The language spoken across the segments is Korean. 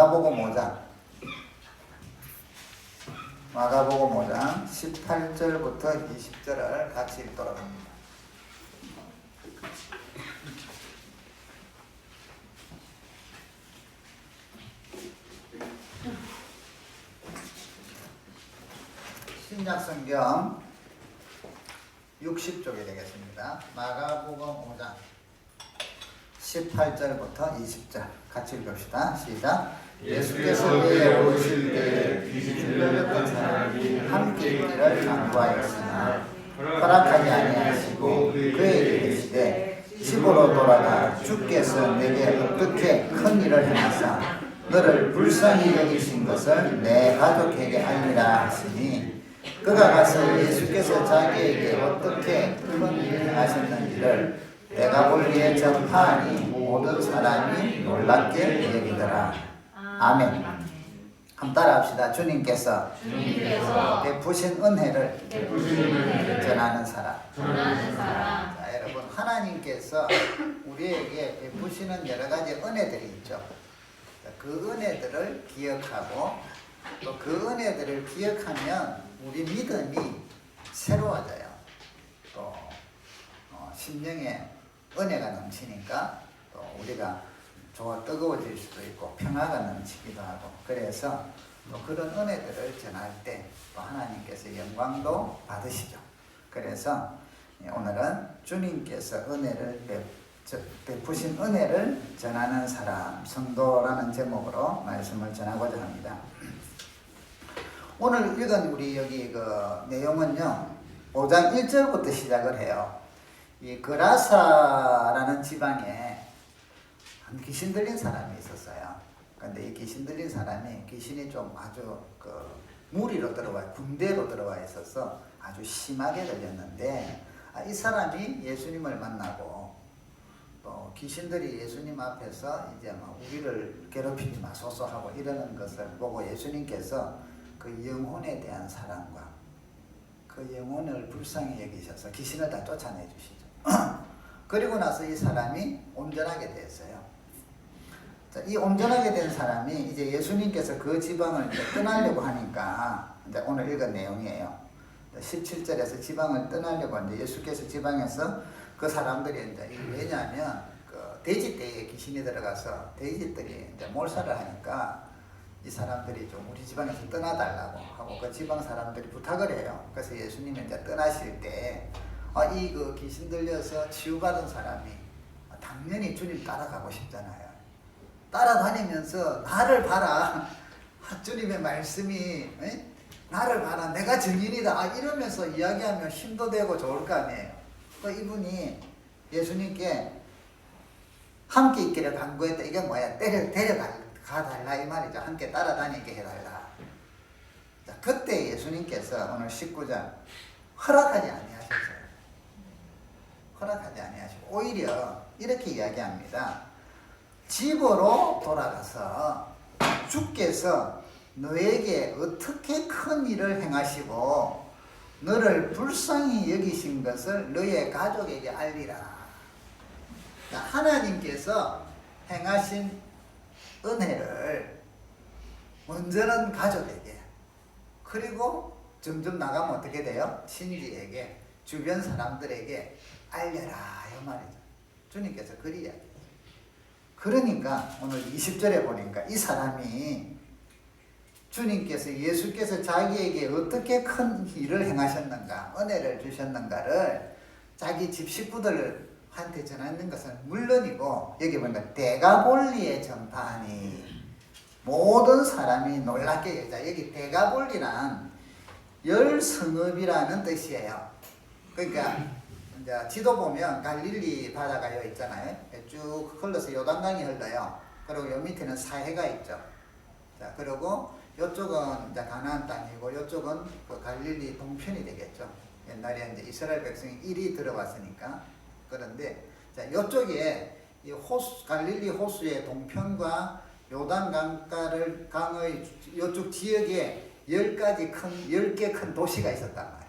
마가복음 5장 18절부터 20절을 같이 읽도록 합니다. 신약성경 60쪽이 되겠습니다. 마가복음 5장 18절부터 20절 같이 읽읍시다. 시작. 예수께서 그에 오실 때 귀신 들렸던 사람이 함께 있기를 간구하였으나 허락하지 아니하시고 그에게 이르시되 집으로 돌아가 주께서 내게 어떻게 큰 일을 행하사 너를 불쌍히 여기신 것을 내 가족에게 알리라 하시니 그가 가서 예수께서 자기에게 어떻게 큰 일을 행하셨는지를 데가볼리에 전파하니 모든 사람이 놀랍게 여기더라. 아멘. 한번 따라합시다. 주님께서 베푸신 은혜를 전하는 사람. 자, 여러분, 하나님께서 우리에게 베푸시는 여러 가지 은혜들이 있죠. 그 은혜들을 기억하고 또 그 은혜들을 기억하면 우리 믿음이 새로워져요. 또 심령에 은혜가 넘치니까 또 우리가 뜨거워질 수도 있고 평화가 넘치기도 하고, 그래서 또 그런 은혜들을 전할 때 또 하나님께서 영광도 받으시죠. 그래서 오늘은 주님께서 은혜를 베푸신 은혜를 전하는 사람, 성도라는 제목으로 말씀을 전하고자 합니다. 오늘 읽은 우리 여기 그 내용은요, 5장 1절부터 시작을 해요. 이 그라사라는 지방에 귀신 들린 사람이 있었어요. 근데 이 귀신 들린 사람이 귀신이 좀 아주 무리로 들어와, 군대로 들어와 있어서 아주 심하게 들렸는데, 이 사람이 예수님을 만나고 또 귀신들이 예수님 앞에서 이제 막 우리를 괴롭히지 마소서 하고 이러는 것을 보고 예수님께서 그 영혼에 대한 사랑과 그 영혼을 불쌍히 여기셔서 귀신을 다 쫓아내 주시죠. 그리고 나서 이 사람이 온전하게 됐어요. 자, 이 온전하게 된 사람이 이제 예수님께서 그 지방을 이제 떠나려고 하니까, 이제 오늘 읽은 내용이에요. 17절에서 지방을 떠나려고 하는데 예수께서 지방에서 그 사람들이 이제, 왜냐하면 그 돼지떼에 귀신이 들어가서 돼지들이 이제 몰살을 하니까 이 사람들이 좀 우리 지방에서 떠나달라고 하고 그 지방 사람들이 부탁을 해요. 그래서 예수님이 이제 떠나실 때 이 그 귀신 들려서 치유받은 사람이 당연히 주님 따라가고 싶잖아요. 따라다니면서 나를 봐라, 주님의 말씀이 나를 봐라, 내가 증인이다, 이러면서 이야기하면 힘도 되고 좋을 거 아니에요. 이분이 예수님께 함께 있기를 간구했다. 이게 뭐야? 데려가달라 이 말이죠. 함께 따라다니게 해달라. 자, 그때 예수님께서 오늘 19장 허락하지 아니하셨어요. 허락하지 아니하시고 오히려 이렇게 이야기합니다. 집으로 돌아가서 주께서 너에게 어떻게 큰 일을 행하시고 너를 불쌍히 여기신 것을 너의 가족에게 알리라. 하나님께서 행하신 은혜를 먼저는 가족에게, 그리고 점점 나가면 어떻게 돼요? 친지에게, 주변 사람들에게 알려라 이 말이죠. 주님께서 그리 이야기해요. 그러니까 오늘 20절에 보니까 이 사람이 주님께서, 예수께서 자기에게 어떻게 큰 일을 행하셨는가, 은혜를 주셨는가를 자기 집 식구들한테 전하는 것은 물론이고, 여기 보니까 데가볼리에 전파하니 모든 사람이 놀랍게 여기다, 여기 데가볼리란 열 성읍이라는 뜻이에요. 그러니까 이제 지도 보면 갈릴리 바다가 여기 있잖아요. 쭉 흘러서 요단강이 흘러요. 그리고 요 밑에는 사해가 있죠. 자, 그리고 요쪽은 이제 가나안 땅이고 요쪽은 그 갈릴리 동편이 되겠죠. 옛날에 이제 이스라엘 백성이 이리 들어왔으니까. 그런데 자, 요쪽에 이 갈릴리 호수의 동편과 요단 강의 요쪽 지역에 10개 큰 도시가 있었단 말이에요.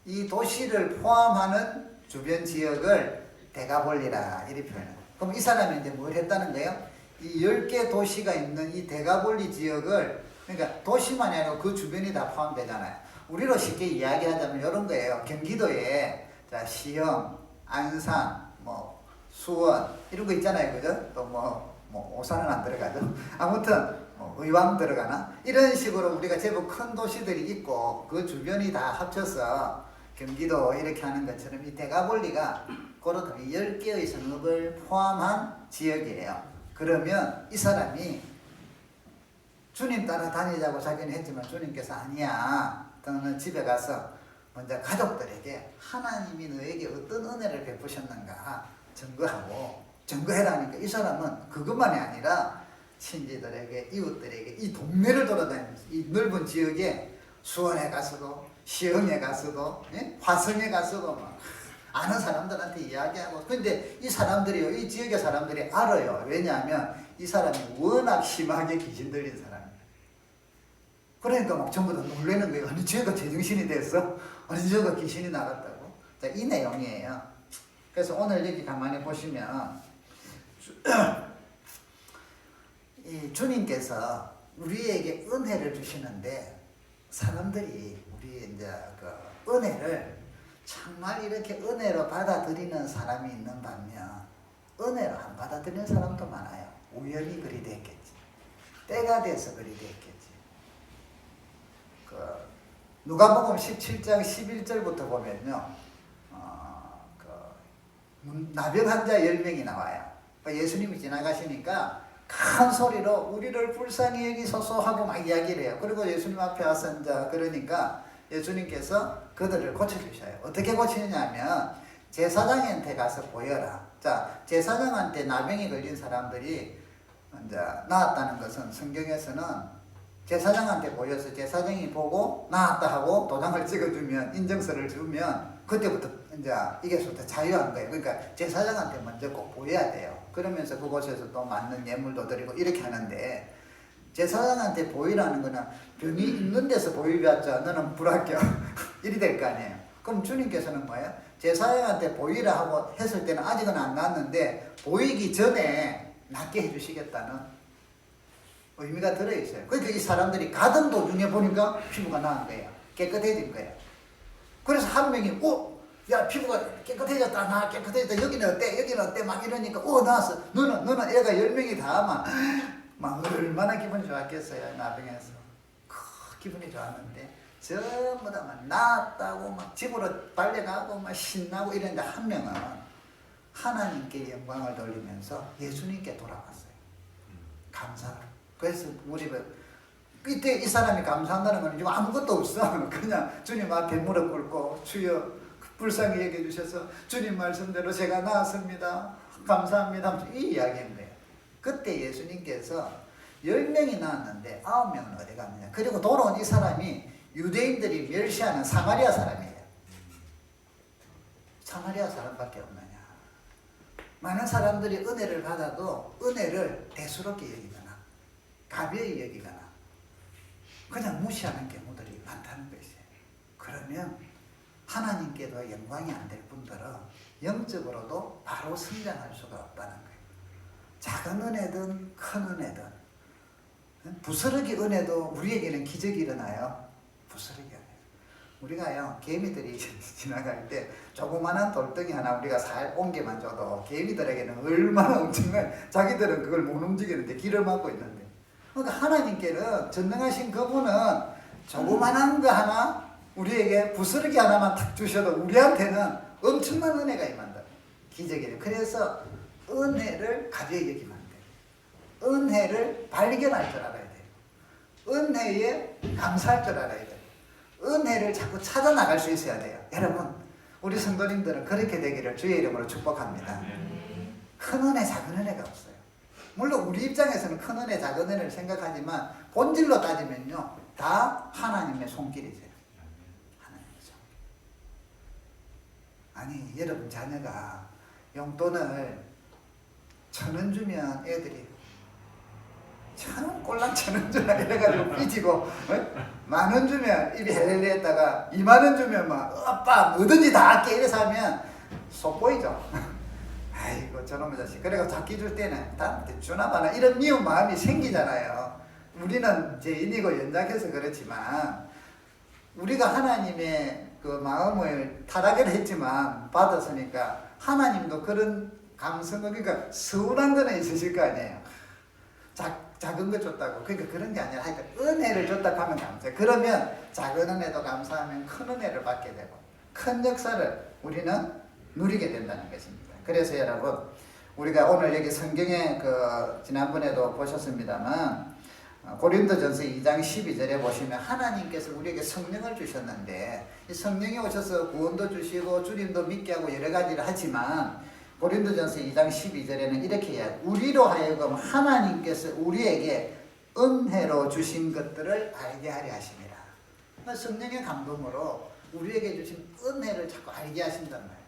이 도시를 포함하는 주변 지역을 데가볼리라 이렇게 표현해요. 그럼 이 사람이 이제 뭘 했다는 거예요? 이 10개 도시가 있는 이 대가볼리 지역을, 그러니까 도시만이 아니고 그 주변이 다 포함되잖아요. 우리로 쉽게 이야기하자면 이런 거예요. 경기도에 자, 시흥, 안산, 뭐 수원 이런 거 있잖아요, 그죠? 또 뭐 오산은 안 들어가죠. 아무튼 뭐 의왕 들어가나 이런 식으로 우리가 제법 큰 도시들이 있고 그 주변이 다 합쳐서 경기도 이렇게 하는 것처럼 이 대가볼리가 그렇다 10개의 성읍을 포함한 지역이에요. 그러면 이 사람이 주님 따라 다니자고 자기는 했지만 주님께서 아니야. 너는 집에 가서 먼저 가족들에게 하나님이 너에게 어떤 은혜를 베푸셨는가 증거해라니까 이 사람은 그것만이 아니라 친지들에게 이웃들에게 이 동네를 돌아다니면서 이 넓은 지역에 수원에 가서도 시흥에 가서도 화성에 가서도 막 아는 사람들한테 이야기하고 근데 이 사람들이요 이 지역의 사람들이 알아요. 왜냐하면 이 사람이 워낙 심하게 귀신 들린 사람이에요. 그러니까 막 전부 다 놀라는 거예요. 아니 쟤가 제정신이 됐어? 아니 저가 귀신이 나갔다고? 자, 이 내용이에요. 그래서 오늘 여기 가만히 보시면 이 주님께서 우리에게 은혜를 주시는데 사람들이 우리 이제 그 은혜를 정말 이렇게 은혜로 받아들이는 사람이 있는 반면 은혜로 안 받아들이는 사람도 많아요. 우연히 그리 됐겠지. 때가 돼서 그리 됐겠지. 그 누가복음 17장 11절부터 보면요. 나병 환자 10명이 나와요. 예수님이 지나가시니까 큰 소리로 우리를 불쌍히 여기소서 하고 막 이야기를 해요. 그리고 예수님 앞에 와서 이제 그러니까 예수님께서 그들을 고쳐주셔요. 어떻게 고치느냐 하면 제사장한테 가서 보여라. 자, 제사장한테 나병이 걸린 사람들이 이제 나았다는 것은 성경에서는 제사장한테 보여서 제사장이 보고 나았다 하고 도장을 찍어주면 인정서를 주면 그때부터 이제 이게부터 자유한 거예요. 그러니까 제사장한테 먼저 꼭 보여야 돼요. 그러면서 그곳에서 또 맞는 예물도 드리고 이렇게 하는데 제사장한테 보이라는 거는 병이 있는 데서 보이봤자 너는 불합격 이리 될 거 아니에요. 그럼 주님께서는 뭐예요? 제사장한테 보이라 하고 했을 때는 아직은 안 낫는데 보이기 전에 낫게 해주시겠다는 의미가 들어있어요. 그러니까 이 사람들이 가던 도중에 보니까 피부가 나은 거예요. 깨끗해진 거예요. 그래서 한 명이 야 피부가 깨끗해졌다 나 깨끗해졌다 여기는 어때 여기는 어때 막 이러니까 나왔어 너는 애가 10명이 다 막 얼마나 기분이 좋았겠어요. 나병에서 기분이 좋았는데 전부 다 막 나았다고 막 집으로 달려가고 막 신나고 이랬는데 한 명은 하나님께 영광을 돌리면서 예수님께 돌아갔어요. 감사를. 그래서 우리 이때 이 사람이 감사한다는 건 아무것도 없어. 그냥 주님 앞에 무릎 꿇고 주여 불쌍히 얘기해 주셔서 주님 말씀대로 제가 나았습니다. 감사합니다. 이 이야기인데요. 그때 예수님께서 10명이 나왔는데 9명은 어디 갔느냐. 그리고 돌아온 이 사람이 유대인들이 멸시하는 사마리아 사람이에요. 사마리아 사람밖에 없느냐. 많은 사람들이 은혜를 받아도 은혜를 대수롭게 여기거나 가벼이 여기거나 그냥 무시하는 경우들이 많다는 것이에요. 그러면 하나님께도 영광이 안 될 뿐더러 영적으로도 바로 성장할 수가 없다는 거예요. 작은 은혜든 큰 은혜든 부스러기 은혜도 우리에게는 기적이 일어나요. 부스러기 은혜. 우리가요 개미들이 지나갈 때 조그만한 돌덩이 하나 우리가 살 옮겨만 줘도 개미들에게는 얼마나 엄청난 자기들은 그걸 못 움직이는데 길을 막고 있는데 그러니까 하나님께는 전능하신 그분은 조그만한 거 하나 우리에게 부스러기 하나만 탁 주셔도 우리한테는 엄청난 은혜가 임한다. 기적이에요. 그래서 은혜를 가벼이 여기면 안 돼요. 은혜를 발견할 줄 알아야 돼요. 은혜에 감사할 줄 알아야 돼요. 은혜를 자꾸 찾아나갈 수 있어야 돼요. 여러분 우리 성도님들은 그렇게 되기를 주의 이름으로 축복합니다. 큰 은혜 작은 은혜가 없어요. 물론 우리 입장에서는 큰 은혜 작은 은혜를 생각하지만 본질로 따지면요 다 하나님의 손길이세요. 아니 여러분 자녀가 용돈을 1,000원 주면 애들이 1,000원 꼴랑 1,000원 주나 이래가지고 삐지고 10,000원 주면 입이 헬렐레 했다가 20,000원 주면 막 아빠 뭐든지 다 할게 이래서 하면 속 보이죠. 아이고 뭐 저놈의 자식. 그래가 잡기 줄 때는 나한테 주나마나 이런 미운 마음이 생기잖아요. 우리는 죄인이고 연약해서 그렇지만 우리가 하나님의 그 마음을 타락을 했지만 받았으니까 하나님도 그런 감성을 그러니까 서운한 거는 있으실 거 아니에요. 작은 거 줬다고. 그러니까 그런 게 아니라 하여튼 은혜를 줬다 하면 감사해. 그러면 작은 은혜도 감사하면 큰 은혜를 받게 되고 큰 역사를 우리는 누리게 된다는 것입니다. 그래서 여러분 우리가 오늘 여기 성경에 그 지난번에도 보셨습니다만 고린도전서 2장 12절에 보시면 하나님께서 우리에게 성령을 주셨는데 이 성령이 오셔서 구원도 주시고 주님도 믿게 하고 여러 가지를 하지만 고린도전서 2장 12절에는 이렇게 이야기해요. 우리로 하여금 하나님께서 우리에게 은혜로 주신 것들을 알게 하려 하심이라. 성령의 감동으로 우리에게 주신 은혜를 자꾸 알게 하신단 말이에요.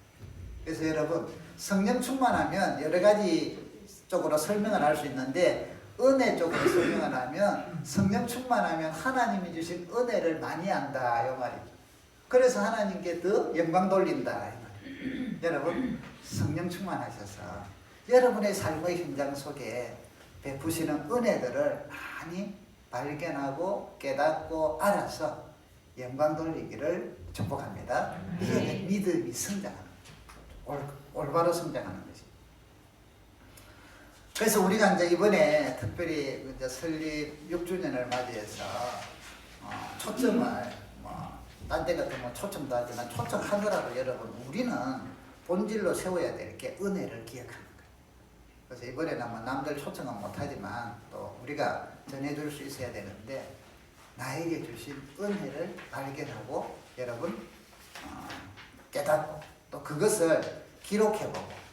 그래서 여러분 성령 충만하면 여러 가지 쪽으로 설명을 할 수 있는데 은혜 쪽으로 설명을 하면 성령 충만하면 하나님이 주신 은혜를 많이 안다 이 말이죠. 그래서 하나님께 더 영광 돌린다 이 말이에요. 여러분 성령 충만하셔서 여러분의 삶의 현장 속에 베푸시는 은혜들을 많이 발견하고 깨닫고 알아서 영광 돌리기를 축복합니다. 이게 믿음이 성장하는 거죠. 올바로 성장하는 거죠. 그래서 우리가 이제 이번에 특별히 이제 설립 6주년을 맞이해서 초점을 딴 데 같은 뭐 초점도 하지만 초점하더라도 여러분 우리는 본질로 세워야 될 게 은혜를 기억하는 거예요. 그래서 이번에는 뭐 남들 초청은 못하지만 또 우리가 전해줄 수 있어야 되는데 나에게 주신 은혜를 발견하고 여러분 깨닫고 또 그것을 기록해보고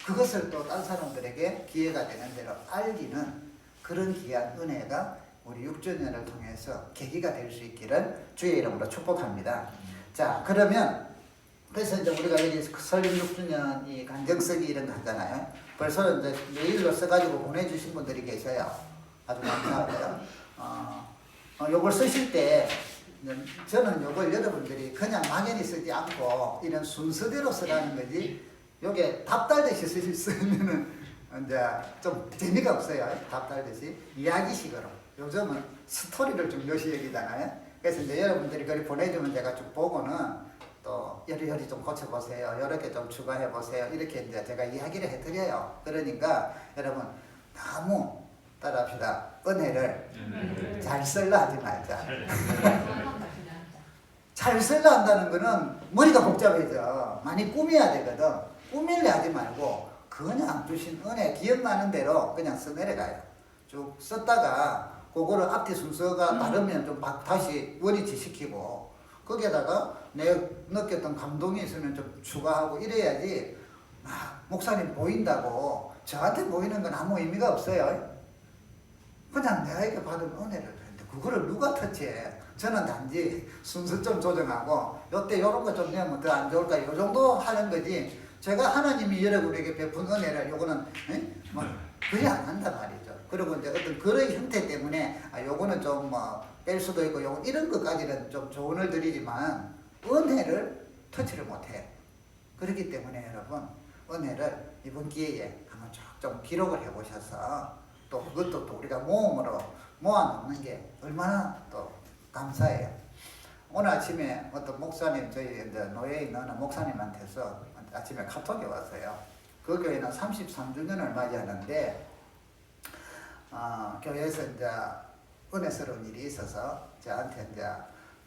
그것을 또 딴 사람들에게 기회가 되는 대로 알리는 그런 귀한 은혜가 우리 6주년을 통해서 계기가 될 수 있기를 주의 이름으로 축복합니다. 자, 그러면 그래서 이제 우리가 여기 설립 6주년이 간증쓰기 이런 거 하잖아요. 벌써 이제 메일로 써가지고 보내주신 분들이 계셔요. 아주 감사하고요. 요걸 쓰실 때 저는 요걸 여러분들이 그냥 막연히 쓰지 않고 이런 순서대로 쓰라는 거지 요게 답달듯이 쓰면은 이제 좀 재미가 없어요. 답달듯이 이야기식으로. 요즘은 스토리를 중요시 여기잖아요. 그래서 이제 여러분들이 그걸 보내주면 제가 쭉 보고는 또 여리여리 좀 고쳐보세요. 이렇게 좀 추가해보세요. 이렇게 이제 제가 이야기를 해드려요. 그러니까 여러분 너무 따라합시다. 은혜를 잘 쓸라 하지 말자. 잘 쓸라 한다는 거는 머리가 복잡해져. 많이 꾸며야 되거든. 꾸밀래 하지 말고 그냥 주신 은혜 기억나는 대로 그냥 써내려가요. 쭉 썼다가 그거를 앞뒤 순서가 다르면 좀 다시 원위치 시키고 거기에다가 내가 느꼈던 감동이 있으면 좀 추가하고 이래야지 목사님 보인다고 저한테 보이는 건 아무 의미가 없어요. 그냥 내가 받은 은혜를 했는데 그거를 누가 터치해? 저는 단지 순서 좀 조정하고 요때 요런 거 좀 내면 더 안 좋을까 요 정도 하는 거지 제가 하나님이 여러분에게 베푼 은혜를 요거는 뭐 그리 안 한단 말이죠. 그리고 이제 어떤 그런 형태 때문에 요거는 좀 뭐 뺄 수도 있고 요거 이런 것까지는 좀 조언을 드리지만 은혜를 터치를 못해. 그렇기 때문에 여러분 은혜를 이번 기회에 한번 좀 기록을 해보셔서 또 그것도 또 우리가 모음으로 모아놓는 게 얼마나 또 감사해요. 오늘 아침에 어떤 목사님 저희 이제 노예에 있는 목사님한테서 아침에 카톡이 왔어요. 그 교회는 33주년을 맞이하는데 교회에서 이제 은혜스러운 일이 있어서 저한테 이제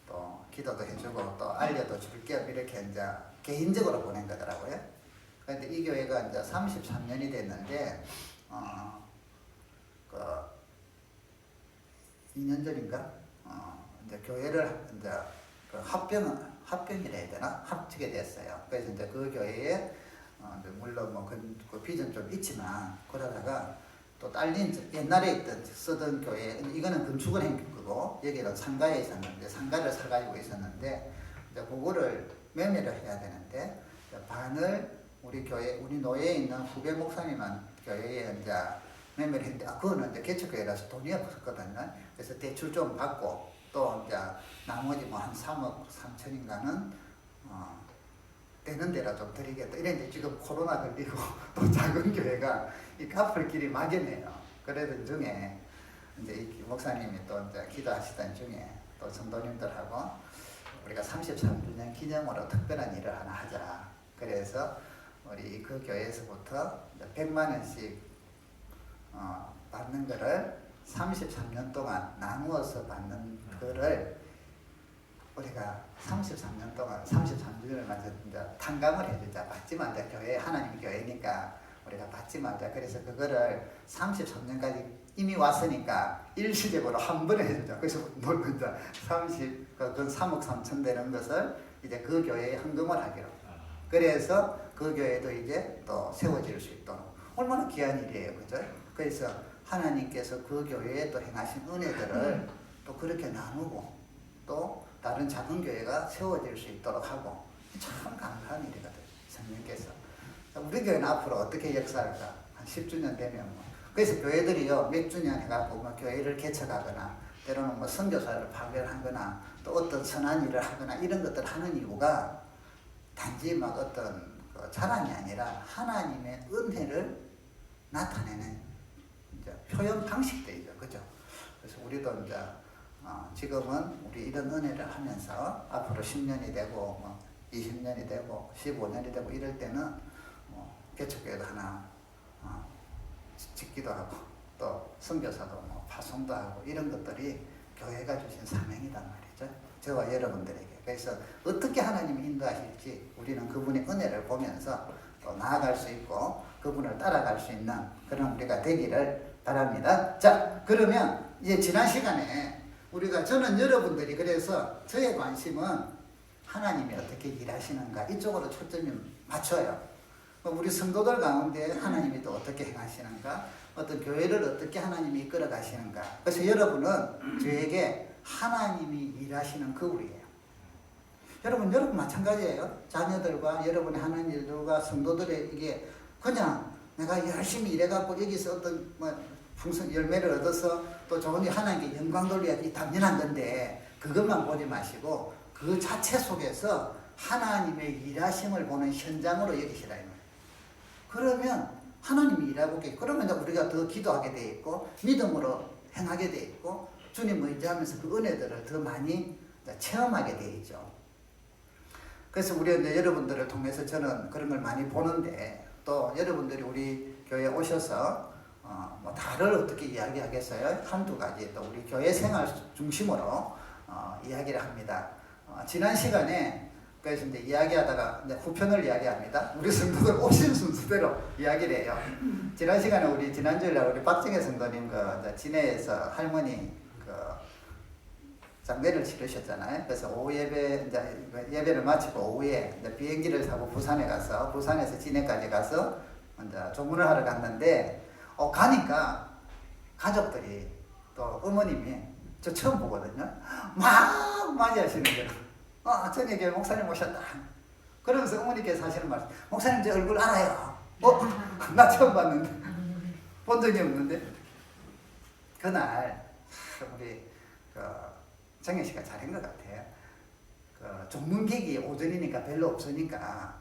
또 기도도 해주고 또 알려도 줄 겸 이렇게 이제 개인적으로 보낸 거더라고요. 그런데 이 교회가 이제 33년이 됐는데 그 2년 전인가 이제 교회를 이제 그 합병이라 해야 되나 합치게 됐어요. 그래서 이제 그 교회에 물론 뭐 그 비전 좀 있지만 그러다가 또 딸린 옛날에 있던 쓰던 교회 이거는 건축을 한 거고 여기는 상가에 있었는데 상가를 사가지고 있었는데 이제 그거를 매매를 해야 되는데 반을 우리 교회 우리 노예에 있는 후배 목사님은 교회에 이제 매매를 했는데 그거는 이제 개척교회라서 돈이 없었거든요. 그래서 대출 좀 받고 또 이제 나머지 뭐 한 3억 3천인가는 되는 대로 좀 드리겠다. 이랬는데 지금 코로나 걸리고 또 작은 교회가 이 갚을 길이 막연해요. 그러던 중에 이제 이 목사님이 또 이제 기도하시던 중에 또 성도님들하고 우리가 33주년 기념으로 특별한 일을 하나 하자. 그래서 우리 그 교회에서부터 100만 원씩 받는 거를 33년 동안 나누어서 받는 거를 우리가 33년 동안 33주년을 맞아 이제 탕감을 해주자. 받지 말자. 교회 하나님 교회니까 우리가 받지 말자. 그래서 그거를 33년까지 이미 왔으니까 일시적으로 한 번에 해주자. 그래서 뭘 이제 3억 3천 되는 것을 이제 그 교회에 헌금을 하기로. 그래서 그 교회도 이제 또 세워질 수 있도록. 얼마나 귀한 일이에요, 그죠? 그래서 하나님께서 그 교회에 또 행하신 은혜들을 또 그렇게 나누고 또 다른 작은 교회가 세워질 수 있도록 하고 참 감사한 일이거든요. 성령께서. 우리 교회는 앞으로 어떻게 역사할까? 한 10주년 되면 뭐. 그래서 교회들이요, 몇 주년 해갖고 뭐 교회를 개척하거나 때로는 뭐 선교사를 파견하거나 또 어떤 선한 일을 하거나 이런 것들 하는 이유가 단지 막 어떤 그 자랑이 아니라 하나님의 은혜를 나타내는 이제 표현 방식들이죠. 그죠? 그래서 우리도 이제 지금은 우리 이런 은혜를 하면서 앞으로 10년이 되고 뭐 20년이 되고 15년이 되고 이럴 때는 뭐 개척교회도 하나 짓기도 하고 또 선교사도 뭐 파송도 하고 이런 것들이 교회가 주신 사명이란 말이죠. 저와 여러분들에게. 그래서 어떻게 하나님이 인도하실지 우리는 그분의 은혜를 보면서 또 나아갈 수 있고 그분을 따라갈 수 있는 그런 우리가 되기를 바랍니다. 자, 그러면 이제 지난 시간에 우리가 저는 여러분들이 그래서 저의 관심은 하나님이 어떻게 일하시는가 이쪽으로 초점이 맞춰요. 우리 성도들 가운데 하나님이 또 어떻게 행하시는가, 어떤 교회를 어떻게 하나님이 이끌어 가시는가. 그래서 여러분은 저에게 하나님이 일하시는 거울이에요. 여러분 마찬가지예요. 자녀들과 여러분이 하는 일들과 성도들에게 그냥 내가 열심히 일해갖고 여기서 어떤 풍성 열매를 얻어서 또 좋은 일 하나님께 영광 돌려야지 당연한 건데 그것만 보지 마시고 그 자체 속에서 하나님의 일하심을 보는 현장으로 여기시라 이 말이에요. 그러면 하나님이 일하고 계시고 그러면 우리가 더 기도하게 돼 있고 믿음으로 행하게 돼 있고 주님을 의지하면서 그 은혜들을 더 많이 체험하게 돼 있죠. 그래서 우리 여러분들을 통해서 저는 그런 걸 많이 보는데 또 여러분들이 우리 교회에 오셔서 뭐 다를 어떻게 이야기하겠어요? 한두 가지 또 우리 교회 생활 중심으로 이야기를 합니다. 지난 시간에 그래서 이제 이야기하다가 이제 후편을 이야기합니다. 우리 성도들 오신 순서대로 이야기를 해요. 지난 시간에 우리 지난주에 우리 박정혜 성도님 그 진해에서 할머니 그 장례를 치르셨잖아요. 그래서 오후 예배 이제 예배를 마치고 오후에 이제 비행기를 타고 부산에 가서 부산에서 진해까지 가서 이제 조문을 하러 갔는데 가니까 가족들이 또 어머님이 저 처음 보거든요. 막 맞이하시는 거예요. 저녁에 목사님 오셨다. 그러면서 어머니께서 하시는 말씀. 목사님 제 얼굴 알아요. 나 처음 봤는데. 본 적이 없는데. 그날 우리 정혜 씨가 잘한 것 같아요. 종문객이 오전이니까 별로 없으니까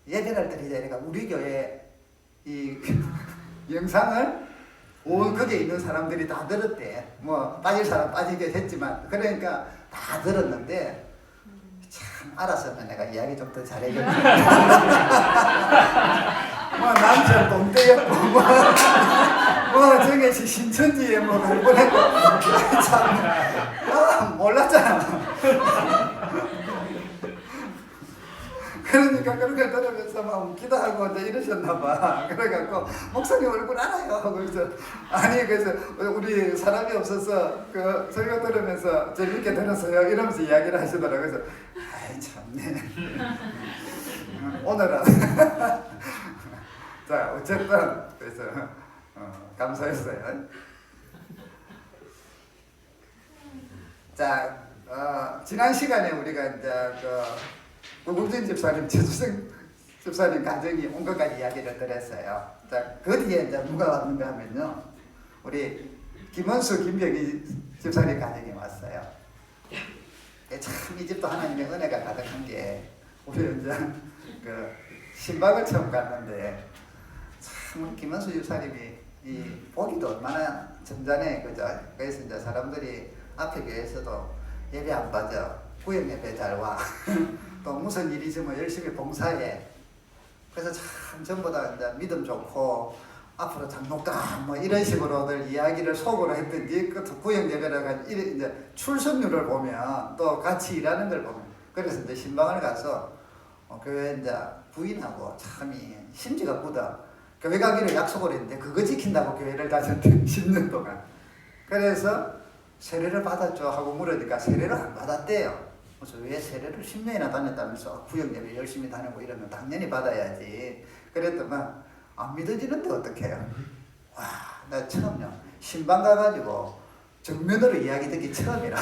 예배를 드리자 이러니까 우리 교회 이 영상을 거기에 있는 사람들이 다 들었대. 뭐 빠질 사람 빠지게 했지만 그러니까 다 들었는데 참 알았으면 내가 이야기 좀 더 잘해줬지. 뭐 남편 동대였고 뭐 정혜씨 신천지에 뭐 갈 뻔했고 참 몰랐잖아. 그러니까 그런 걸 들으면서 막 웃기도 하고 이제 이러셨나 봐. 그래갖고 목사님 얼굴 알아요. 그래서 그래서 우리 사람이 없어서 그 설교 들으면서 재밌게 들었어요. 이러면서 이야기를 하시더라고요. 그래서 아이 참네. 오늘은 자 어쨌든 그래서 감사했어요. 자 지난 시간에 우리가 이제 구국진 집사님, 최수성 집사님 가정이 온 것까지 이야기를 드렸어요. 자, 그 뒤에 이제 누가 왔는가 하면요. 우리 김원수, 김병희 집사님 가정이 왔어요. 참 이 집도 하나님의 은혜가 가득한 게 우리 이제 그 신방을 처음 갔는데 참 우리 김원수 집사님이 이 보기도 얼마나 점잖해 그죠? 그래서 이제 사람들이 앞에 교회에서도 예배 안 빠져 구역 예배 잘 와. 또 무슨 일이 있으면 열심히 봉사해. 그래서 참 전부 다 이제 믿음 좋고 앞으로 장독다 뭐 이런 식으로들 이야기를 속으로 했든지 그 구역 예배를 가지고 이제 출석률을 보면 또 같이 일하는 걸 보면 그래서 이제 신방을 가서 교회 이제 부인하고 참이 심지가 굳어. 교회 가기로 약속을 했는데 그거 지킨다고 교회를 다녔대 10년 동안. 그래서 세례를 받았죠 하고 물으니까 세례를 안 받았대요. 그래서 왜 세례를 10년이나 다녔다면서 구역 예배 열심히 다니고 이러면 당연히 받아야지. 그랬더만 안 믿어지는데 어떡해요. 와, 나 처음요 신방 가가지고 정면으로 이야기 듣기 처음이라.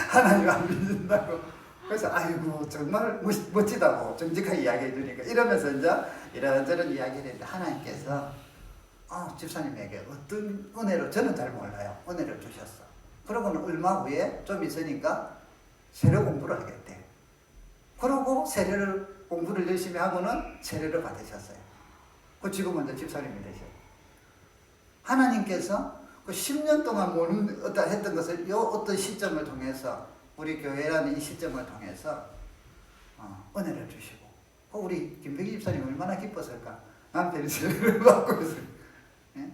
하나님 안 믿는다고. 그래서 아이고 정말 멋지다고 정직하게 이야기해 주니까 이러면서 이제 이런저런 이야기를 했는데 하나님께서 집사님에게 어떤 은혜를 저는 잘 몰라요. 은혜를 주셨어. 그러고는 얼마 후에 좀 있으니까 세례 공부를 하겠대. 그러고 세례를 공부를 열심히 하고는 세례를 받으셨어요. 그 지금은 이제 집사님이 되셨어요. 하나님께서 그 10년 동안 했던 것을 요 어떤 시점을 통해서 우리 교회라는 이 시점을 통해서 은혜를 주시고 우리 김백희 집사님 얼마나 기뻤을까. 남편이 세례를 받고 있어요. 예?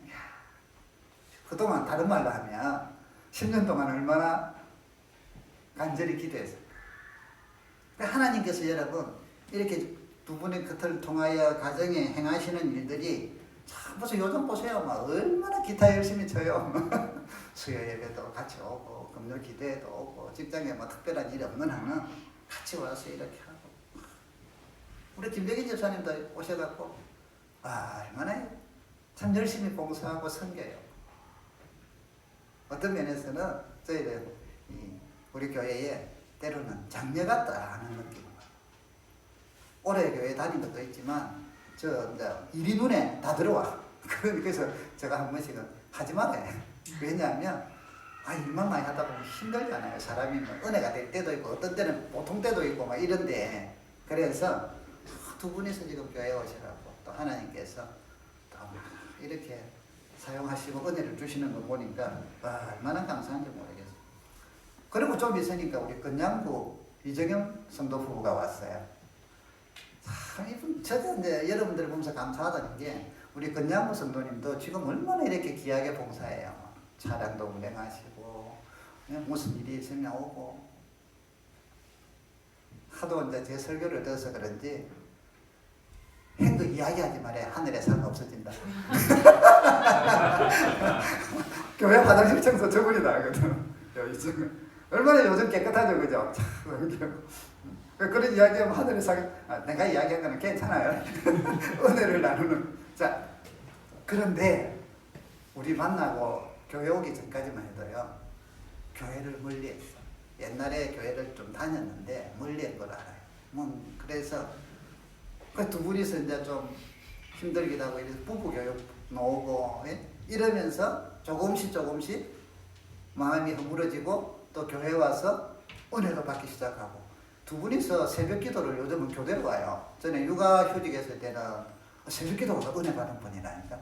그동안 다른 말로 하면 10년 동안 얼마나 간절히 기도했을까. 하나님께서 여러분 이렇게 두 분의 겉을 통하여 가정에 행하시는 일들이 참 무슨 요즘 보세요. 막 얼마나 기타 열심히 쳐요. 수요 예배도 같이 오고 금요 기도회도 오고 직장에 뭐 특별한 일이 없는 한은 같이 와서 이렇게 하고 우리 김백인 집사님도 오셔갖고 얼마나 참 열심히 봉사하고 섬겨요. 어떤 면에서는 저희들 우리 교회에 때로는 장녀 같다 하는 느낌. 올해 교회 다닌 것도 있지만 저 이제 일이 눈에 다 들어와. 그래서 제가 한 번씩은 하지 말아요. 왜냐하면 일만 많이 하다 보면 힘들잖아요. 사람이 뭐 은혜가 될 때도 있고 어떤 때는 보통 때도 있고 막 이런데 그래서 두 분이서 지금 교회에 오시라고 또 하나님께서 또 이렇게 사용하시고 은혜를 주시는 걸 보니까 얼마나 감사한지 모르겠어요. 그리고 좀 있으니까 우리 건양구 이정현 성도 부부가 왔어요. 저도 이제 여러분들 보면서 감사하다는 게 우리 건양구 성도님도 지금 얼마나 이렇게 귀하게 봉사해요. 차량도 운행하시고 무슨 일이 있으면 오고 하도 이제 제 설교를 들어서 그런지 행거 이야기하지 말아야 하늘에 상 없어진다. 교회 화장실 청소 저분이 나거든. 얼마나 요즘 깨끗하죠, 그죠? 그런 이야기하면 하늘에 상, 내가 이야기한 거는 괜찮아요. 은혜를 나누는. 자, 그런데 우리 만나고 교회 오기 전까지만 해도요, 교회를 멀리 했어. 옛날에 교회를 좀 다녔는데 멀리 한 걸 알아요. 그래서 그 두 분이서 이제 좀 힘들기도 하고 이래서 부부교육 나오고 이러면서 조금씩 마음이 허물어지고 또 교회 와서 은혜도 받기 시작하고 두 분이서 새벽 기도를 요즘은 교대로 와요. 전에 육아휴직에 있을 때는 새벽 기도가 은혜 받은 분이라니까.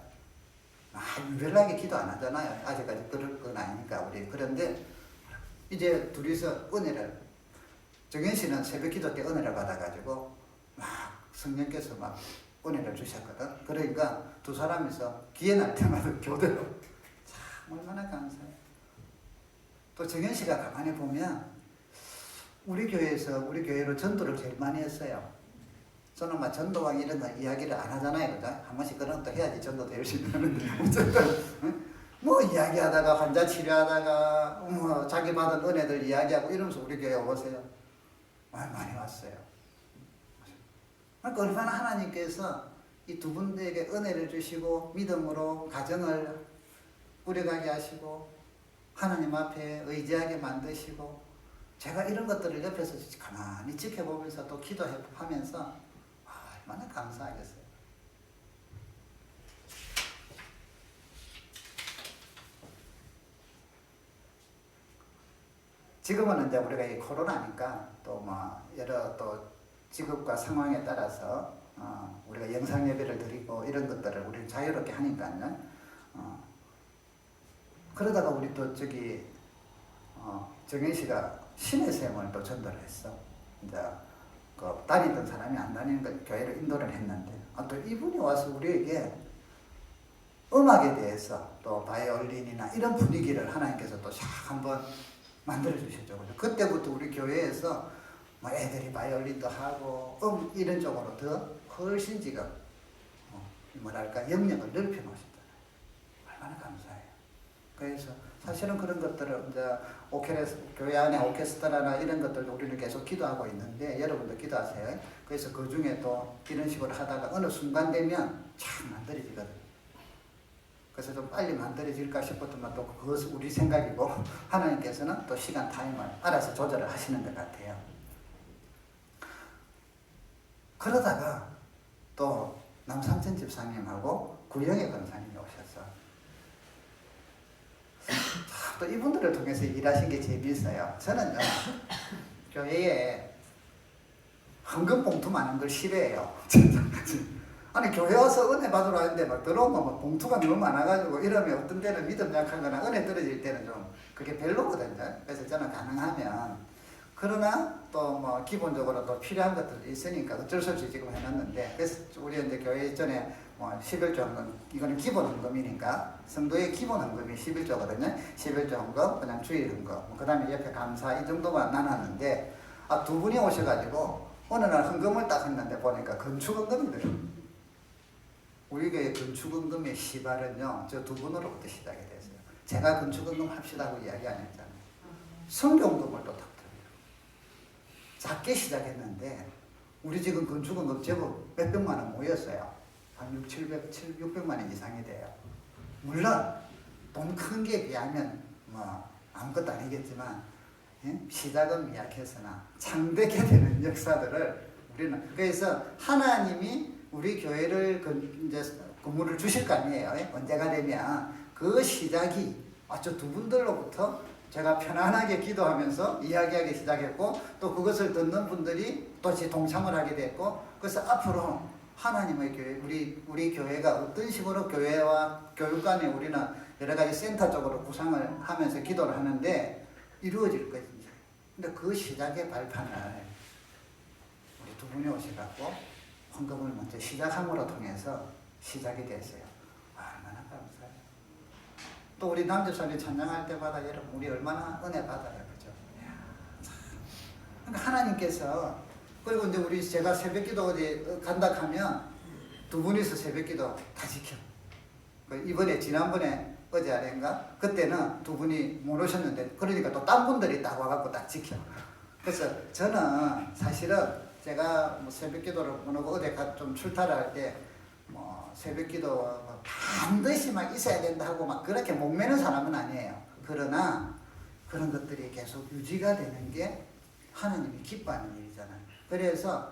유별나게 기도 안 하잖아요. 아직까지 그럴 건 아니니까 우리. 그런데 이제 둘이서 은혜를 정현 씨는 새벽 기도 때 은혜를 받아가지고 막 성령께서 막 은혜를 주셨거든. 그러니까 두 사람이서 기회 날 때마다 교대로 참 얼마나 감사해요. 또 정현 씨가 가만히 보면 우리 교회로 전도를 제일 많이 했어요. 저는 막 전도왕 이런 거 이야기를 안 하잖아요. 그죠? 한 번씩 그런 것도 해야지 전도도 열심히 하는데 어쨌든 뭐 이야기하다가 환자 치료하다가 뭐 자기 받은 은혜들 이야기하고 이러면서 우리 교회 오세요. 많이 왔어요. 그러니까 얼마나 하나님께서 이 두 분들에게 은혜를 주시고 믿음으로 가정을 꾸려가게 하시고 하나님 앞에 의지하게 만드시고 제가 이런 것들을 옆에서 가만히 지켜보면서 또 기도하면서 얼마나 감사하겠어요. 지금은 이제 우리가 이 코로나니까 또 뭐 여러 또 직업과 상황에 따라서 우리가 영상 예배를 드리고 이런 것들을 우리 자유롭게 하니까요. 그러다가 우리 또 저기 정현 씨가 신의 샘을 또 전도를 했어. 이제 그 다니던 사람이 안 다니는 걸 교회를 인도를 했는데 또 이분이 와서 우리에게 음악에 대해서 또 바이올린이나 이런 분위기를 하나님께서 또 샥 한번 만들어 주셨죠. 그때부터 우리 교회에서 뭐 애들이 바이올린도 하고 이런 쪽으로 더 훨씬 지금 뭐랄까 영역을 넓혀 놓으셨잖아요. 얼마나 감사해요. 그래서 사실은 그런 것들을 이제 교회 안에 오케스트라나 이런 것들도 우리는 계속 기도하고 있는데 여러분도 기도하세요. 그래서 그 중에 또 이런 식으로 하다가 어느 순간 되면 참 만들어지거든요. 그래서 좀 빨리 만들어질까 싶었더만 또 그것은 우리 생각이고 하나님께서는 또 시간 타임을 알아서 조절을 하시는 것 같아요. 그러다가 또 남상천 집사님하고 구영애 권사님이 오셔서 또 이분들을 통해서 일하신 게 재미있어요. 저는요 교회에 헌금 봉투 많은 걸 싫어해요. 아니 교회 와서 은혜 받으러 하는데 막 들어오면 막 봉투가 너무 많아가지고 이러면 어떤 때는 믿음 약하거나 은혜 떨어질 때는 좀 그게 별로거든요. 그래서 저는 가능하면 그러나 또 뭐 기본적으로 또 필요한 것들이 있으니까 어쩔 수 없이 지금 해놨는데 그래서 우리 이제 교회 전에 뭐 11조 헌금 이거는 기본 헌금이니까 성도의 기본 헌금이 11조거든요. 11조 헌금 그냥 주일 헌금 그 다음에 옆에 감사 이 정도만 나눴는데 두 분이 오셔가지고 어느 날 헌금을 딱 했는데 보니까 건축 헌금이더라고요. 우리 교회 건축헌금의 시발은요, 저 두 분으로부터 시작이 됐어요. 제가 건축헌금 합시다고 이야기 안 했잖아요. 성경헌금을 또 탁 들어요. 작게 시작했는데, 우리 지금 건축헌금 제법 몇백만 원 모였어요. 한 600만 원 이상이 돼요. 물론, 돈 큰 게 비하면 뭐, 아무것도 아니겠지만, 시작은 미약해서나 창대게 되는 역사들을 우리는, 그래서 하나님이 우리 교회를 이제 건물을 주실 거 아니에요. 언제가 되면 그 시작이 저 두 분들로부터 제가 편안하게 기도하면서 이야기하기 시작했고 또 그것을 듣는 분들이 또 동참을 하게 됐고 그래서 앞으로 하나님의 교회 우리 교회가 어떤 식으로 교회와 교육관에 우리는 여러 가지 센터 쪽으로 구상을 하면서 기도를 하는데 이루어질 것인지. 근데 그 시작의 발판을 우리 두 분이 오셔갖고 헌금을 먼저 시작함으로 통해서 시작이 됐어요. 얼마나 감사해요. 또 우리 남주선이 찬양할 때마다 여러분 우리 얼마나 은혜 받아요. 그죠? 그러니까 하나님께서 그리고 이제 제가 새벽기도 어디 간다 하면 두 분이서 새벽기도 다 지켜. 지난번에 어제 아닌가? 그때는 두 분이 못 오셨는데 그러니까 또 딴 분들이 딱 와갖고 딱 지켜. 그래서 저는 사실은 제가 뭐 새벽기도를 보내고 어디 좀 출타를 할 때 뭐 새벽기도 반드시 막 있어야 된다 하고 막 그렇게 목매는 사람은 아니에요. 그러나 그런 것들이 계속 유지가 되는 게 하나님이 기뻐하는 일이잖아요. 그래서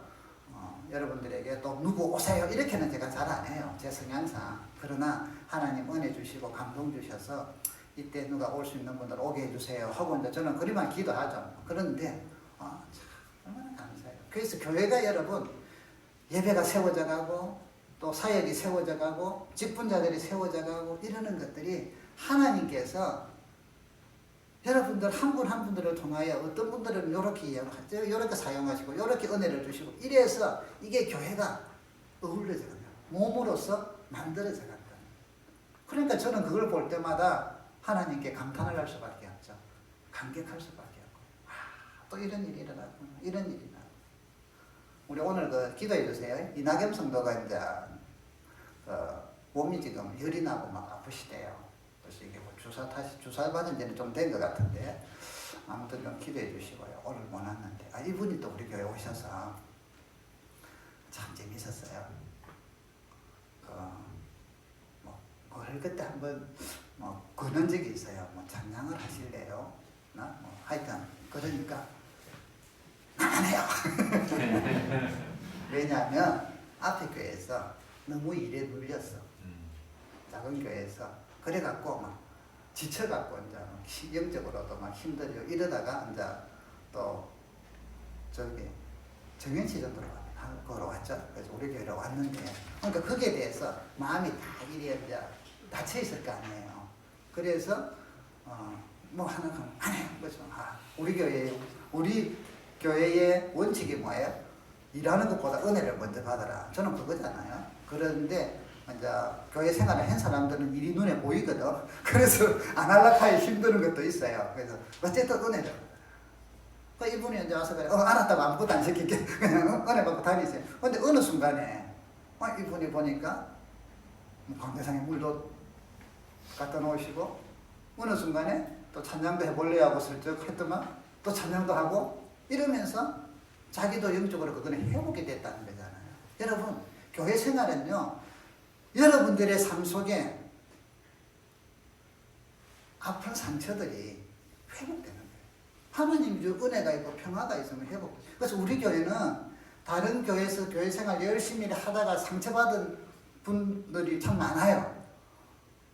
여러분들에게 또 누구 오세요 이렇게는 제가 잘 안 해요. 제 성향상. 그러나 하나님 은혜 주시고 감동 주셔서 이때 누가 올 수 있는 분들 오게 해주세요 하고 이제 저는 그리만 기도하죠. 그런데 참 얼마나 감사해요. 그래서 교회가 여러분 예배가 세워져 가고 또 사역이 세워져 가고 직분자들이 세워져 가고 이러는 것들이 하나님께서 여러분들 한 분 한 분들을 통하여 어떤 분들은 이렇게 사용하시고 이렇게 은혜를 주시고 이래서 이게 교회가 어울려져 간다. 몸으로서 만들어져 간다. 그러니까 저는 그걸 볼 때마다 하나님께 감탄을 할 수밖에 없죠. 감격할 수밖에 없고 또 이런 일이 일어나구나. 이런 일이 나. 우리 오늘 기도해 주세요. 이낙연 성도가 이제 몸이 지금 열이 나고 막 아프시대요. 그래서 이게 뭐 주사 받은 지는 좀 된 것 같은데 아무튼 좀 기도해 주시고요. 오늘 못 왔는데 이분이 또 우리 교회 오셔서 참 재밌었어요. 뭘 그때 한번 거는 적이 있어요. 찬양을 하실래요? 하여튼 그러니까 안 해요. 왜냐하면 앞에 교회에서 너무 일에 눌렸어. 작은 교회에서 그래갖고 지쳐갖고 이제 영적으로도 막 힘들고 이러다가 이제 또 저기 정연시전으로 거로 왔죠. 그래서 우리 교회로 왔는데, 그러니까 거기에 대해서 마음이 다 이래 이제 닫혀 있을 거 아니에요. 그래서 뭐 하나 하면 안 해요. 그래서 우리 교회의 원칙이 뭐예요? 일하는 것보다 은혜를 먼저 받아라. 저는 그거잖아요. 그런데 이제 교회 생활을 한 사람들은 일이 눈에 보이거든. 그래서 안 하려고 힘드는 것도 있어요. 그래서 어쨌든 은혜를. 그 이분이 이제 와서 그래, 알았다고 아무것도 안 시킬게. 그냥 은혜 받고 다니세요. 근데 어느 순간에 이분이 보니까 광대상에 물도 갖다 놓으시고, 어느 순간에 또 찬양도 해볼래 하고 슬쩍 했더만 또 찬양도 하고 이러면서 자기도 영적으로 그거는 회복이 됐다는 거잖아요. 여러분, 교회 생활은요, 여러분들의 삶 속에 아픈 상처들이 회복되는 거예요. 하나님 주 은혜가 있고 평화가 있으면 회복. 그래서 우리 교회는 다른 교회에서 교회 생활 열심히 하다가 상처받은 분들이 참 많아요.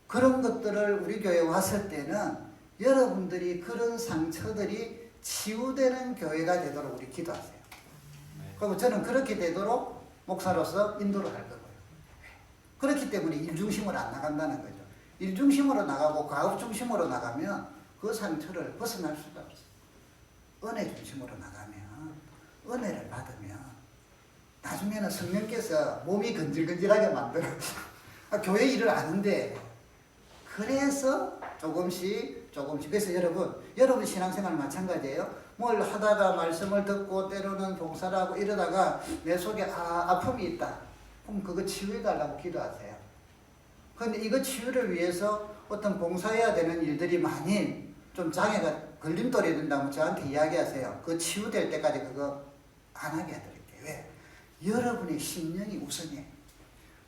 그런 것들을 우리 교회에 왔을 때는 여러분들이 그런 상처들이 치유되는 교회가 되도록 우리 기도하세요. 그리고 저는 그렇게 되도록 목사로서 인도를 할 거고요. 그렇기 때문에 일중심으로 안 나간다는 거죠. 일중심으로 나가고 가업중심으로 나가면 그 상처를 벗어날 수가 없어요. 은혜 중심으로 나가면, 은혜를 받으면 나중에는 성령께서 몸이 건질건질하게 만들어. 교회 일을 아는데, 그래서 조금씩 그래서 여러분 신앙생활 마찬가지예요. 뭘 하다가 말씀을 듣고 때로는 봉사를 하고 이러다가 내 속에 아픔이 있다. 그럼 그거 치유해달라고 기도하세요. 그런데 이거 치유를 위해서 어떤 봉사해야 되는 일들이 많이 좀 장애가 걸림돌이 된다면 저한테 이야기하세요. 그 치유될 때까지 그거 안 하게 해드릴게요. 왜? 여러분의 심령이 우선이에요.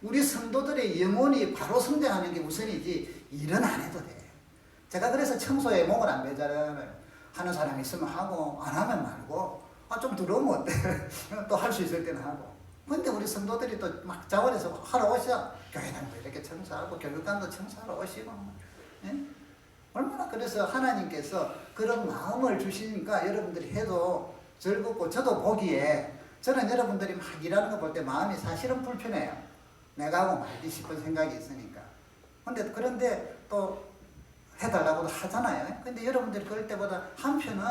우리 성도들의 영혼이 바로 성장하는 게 우선이지 일은 안 해도 돼요. 제가 그래서 청소에 목을 안 매잖아요. 하는 사람이 있으면 하고 안 하면 말고 좀 들어오면 어때? 또 할 수 있을 때는 하고. 근데 우리 성도들이 또 막 자원해서 하러 오셔. 교회는 뭐 이렇게 청소하고 교육관도 청소하러 오시고. 예? 얼마나 그래서 하나님께서 그런 마음을 주시니까 여러분들이 해도 즐겁고, 저도 보기에 저는 여러분들이 막 일하는 거 볼 때 마음이 사실은 불편해요. 내가 하고 말기 싶은 생각이 있으니까. 그런데 또 해달라고도 하잖아요. 근데 여러분들이 그럴 때보다 한편은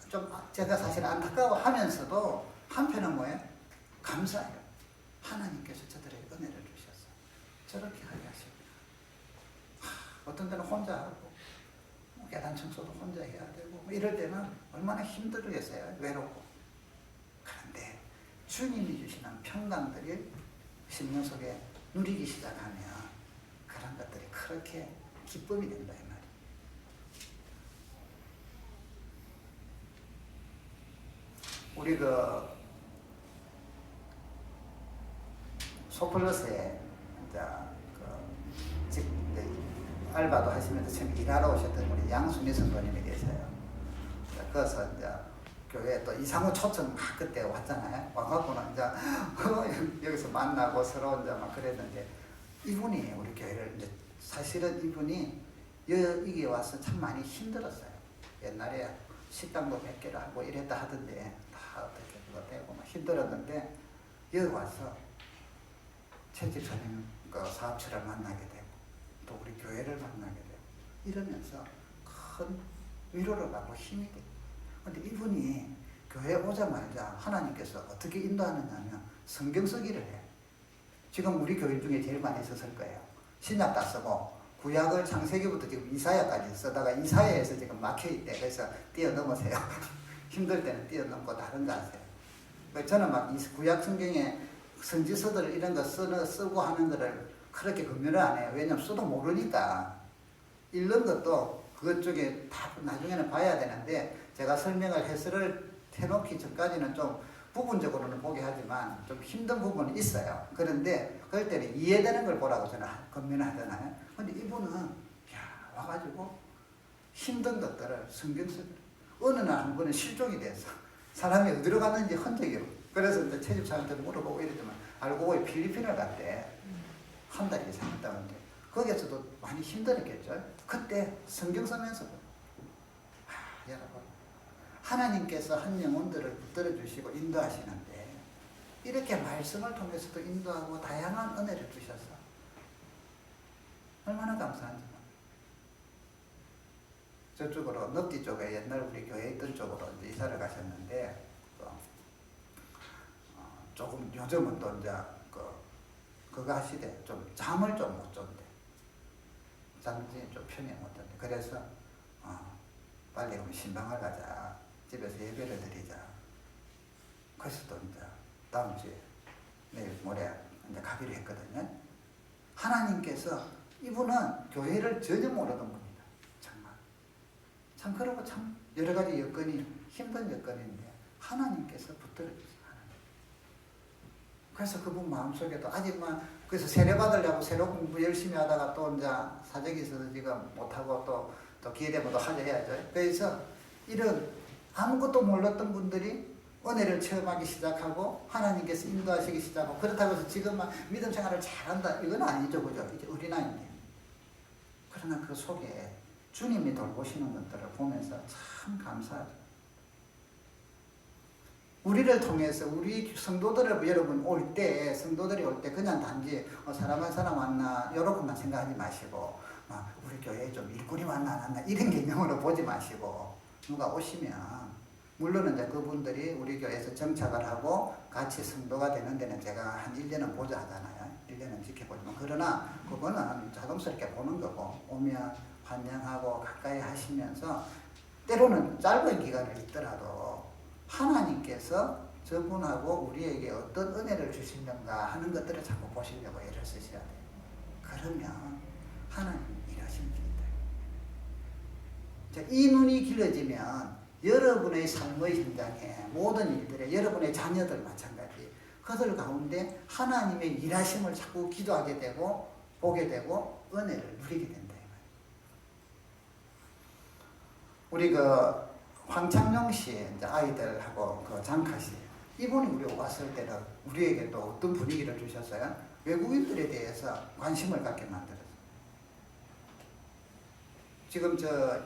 좀 제가 사실 안타까워 하면서도 한편은 뭐예요? 감사해요. 하나님께서 저들에게 은혜를 주셔서 저렇게 하게 하십니다. 어떤 때는 혼자 하고 계단 청소도 혼자 해야 되고 이럴 때는 얼마나 힘들겠어요. 외롭고. 그런데 주님이 주시는 평강들이 심령 속에 누리기 시작하면 그런 것들이 그렇게 기쁨이 된다 이 말이에요. 우리 소플러스에 이제 알바도 하시면서 지금 일하러 오셨던 우리 양순희 성도님이 계세요. 그래서 이제 교회에 또 이상호 초청 막 그때 왔잖아요. 와갖고는 이제 여기서 만나고 서로 이제 막 그랬는데, 이분이 우리 교회를 이제 사실은 이분이 여기 와서 참 많이 힘들었어요. 옛날에 식당도 100개를 하고 이랬다 하던데 다 어떻게 그거 되고 막 힘들었는데, 여기 와서 채집사님 그 사업체를 만나게 되고 또 우리 교회를 만나게 되고 이러면서 큰 위로를 받고 힘이 돼요. 근데 이분이 교회 오자마자 하나님께서 어떻게 인도하느냐면 성경 쓰기를 해요. 지금 우리 교회 중에 제일 많이 썼을 거예요. 신약 다 쓰고 구약을 창세기부터 지금 이사야까지 쓰다가 이사야에서 지금 막혀있대. 그래서 뛰어넘으세요. 힘들 때는 뛰어넘고 다른 거 하세요. 저는 막 구약 성경에 선지서들 이런 거 쓰고 하는 거를 그렇게 검열을 안 해요. 왜냐면 써도 모르니까. 읽는 것도 그것 쪽에 다 나중에는 봐야 되는데, 제가 설명을 해설을 해놓기 전까지는 좀 부분적으로는 보게 하지만 좀 힘든 부분은 있어요. 그런데 그럴 때는 이해되는 걸 보라고 저는 권면하잖아요. 근데 이분은 와가지고 힘든 것들을 성경 속에 어느 날 한 번은 실종이 돼서 사람이 어디로 갔는지 흔적이 없고, 그래서 이제 채집사한테 물어보고 이랬더만 알고 보니 필리핀을 갔대. 한 달 이상 있다는데 거기에서도 많이 힘들었겠죠. 그때 성경 쓰면서 여러분 하나님께서 한 영혼들을 붙들어 주시고 인도하시는데 이렇게 말씀을 통해서도 인도하고 다양한 은혜를 주셔서 얼마나 감사한지. 저쪽으로 넙지 쪽에 옛날 우리 교회 있던 쪽으로 이제 이사를 가셨는데 조금 요즘은 또 이제 그거 하시대. 좀 잠을 좀 못 잔대. 잠이 좀 편히 못 잔대. 그래서 빨리 우리 신방을 가자. 집에서 예배를 드리자. 그래서 또 이제 다음 주에 내일 모레 이제 가기로 했거든요. 하나님께서 이분은 교회를 전혀 모르던 분이다. 정말. 참 그러고 참 여러 가지 여건이 힘든 여건인데 하나님께서 붙들어 주세요. 그래서 그분 마음속에도 아직만 그래서 세례 받으려고 새로 공부 열심히 하다가 또 이제 사정이 있어서 지금 못하고 또 기회 되면 또 하자 해야죠. 그래서 이런 아무것도 몰랐던 분들이 은혜를 체험하기 시작하고 하나님께서 인도하시기 시작하고 그렇다고 해서 지금 막 믿음 생활을 잘한다 이건 아니죠. 그죠? 이제 어린아이인데. 그러나 그 속에 주님이 돌보시는 것들을 보면서 참 감사하죠. 우리를 통해서 우리 성도들을 여러분 성도들이 올 때 그냥 단지 사람 한 사람 왔나 이렇게만 생각하지 마시고 우리 교회에 좀 일꾼이 왔나 안 왔나 이런 개념으로 보지 마시고 누가 오시면 물론 이제 그분들이 우리 교회에서 정착을 하고 같이 성도가 되는 데는 제가 한 1년은 보자 하잖아요. 1년은 지켜보지만 그러나 그거는 자동스럽게 보는 거고 오면 환영하고 가까이 하시면서 때로는 짧은 기간을 있더라도 하나님께서 저분하고 우리에게 어떤 은혜를 주시는가 하는 것들을 자꾸 보시려고 애를 쓰셔야 돼요. 그러면 하나님 일하십니다. 이 눈이 길어지면 여러분의 삶의 현장에 모든 일들에 여러분의 자녀들 마찬가지 그들 가운데 하나님의 일하심을 자꾸 기도하게 되고 보게 되고 은혜를 누리게 된다. 우리 황창용 씨 이제 아이들하고 장카 씨 이분이 우리 왔을 때는 우리에게 또 어떤 분위기를 주셨어요? 외국인들에 대해서 관심을 갖게 만들었어요. 지금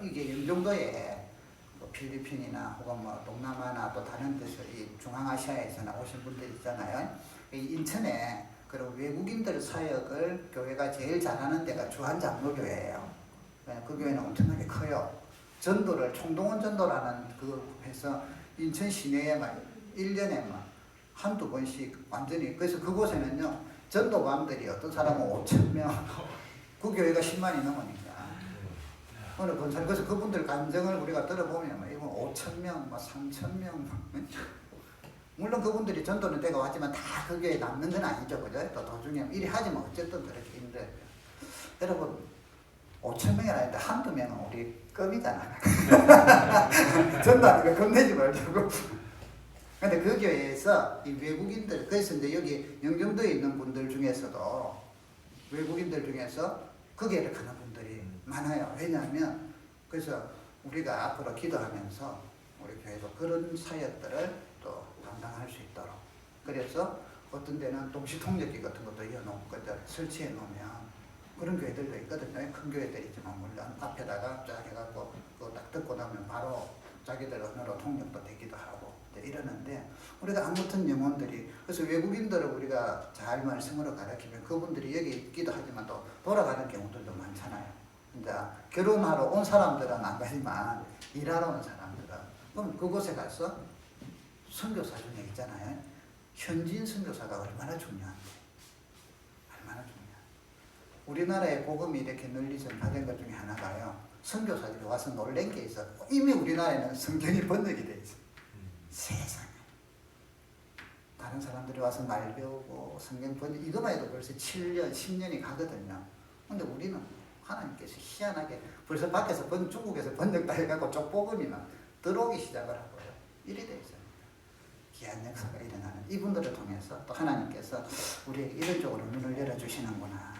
이게 영종도에 필리핀이나 혹은 동남아나 또 다른 데서 이 중앙아시아에서나 오신 분들 있잖아요. 이 인천에 그런 외국인들 사역을 교회가 제일 잘하는 데가 주한장로교회예요. 그 교회는 엄청나게 커요. 전도를 총동원 전도라는 해서 인천 시내에 1년에 한두 번씩 완전히 그래서 그곳에는요 전도관들이 어떤 사람은 5,000명 그 교회가 10만이 넘으니까 어느 건설 그래서 그분들 감정을 우리가 들어보면 이건 5,000명 3,000명 물론 그분들이 전도는 때가 왔지만 다 그 교회에 남는 건 아니죠. 그죠? 또 도중에 일이 하지만 어쨌든 그렇게 힘들어요. 여러분 5,000명이 아닌데 한두 명은 우리 껌이잖아. 전도하니까 겁내지 말자고. 근데 그 교회에서 이 외국인들, 그래서 이제 여기 영종도에 있는 분들 중에서도 외국인들 중에서 그 교회를 가는 분들이 많아요. 왜냐하면 그래서 우리가 앞으로 기도하면서 우리 교회도 그런 사역들을 또 감당할 수 있도록. 그래서 어떤 데는 동시통역기 같은 것도 이어놓고 설치해 놓으면 그런 교회들도 있거든요. 큰 교회들 있지만 물론 앞에다가 쫙 해갖고 그거 딱 듣고 나면 바로 자기들 언어로 통역도 되기도 하고 이러는데 우리가 아무튼 영혼들이 그래서 외국인들을 우리가 잘 말씀으로 가르치면 그분들이 여기 있기도 하지만 또 돌아가는 경우들도 많잖아요. 이제 결혼하러 온 사람들은 안 가지만 일하러 온 사람들은 그럼 그곳에 가서 선교사 중에 있잖아요. 현지인 선교사가 얼마나 중요한데 우리나라의 복음이 이렇게 널리 전파된 것 중에 하나가요. 선교사들이 와서 놀란 게 있어. 이미 우리나라에는 성경이 번역이 돼 있어. 세상에. 다른 사람들이 와서 말 배우고 성경 번역 이거만 해도 벌써 7년, 10년이 가거든요. 근데 우리는 하나님께서 희한하게 벌써 밖에서 중국에서 번역 다 해갖고 쪽복음이나 들어오기 시작을 하고요. 이래 돼 있어요. 귀한 역사가 일어나는 이분들을 통해서 또 하나님께서 우리에게 이런 쪽으로 눈을 열어주시는구나.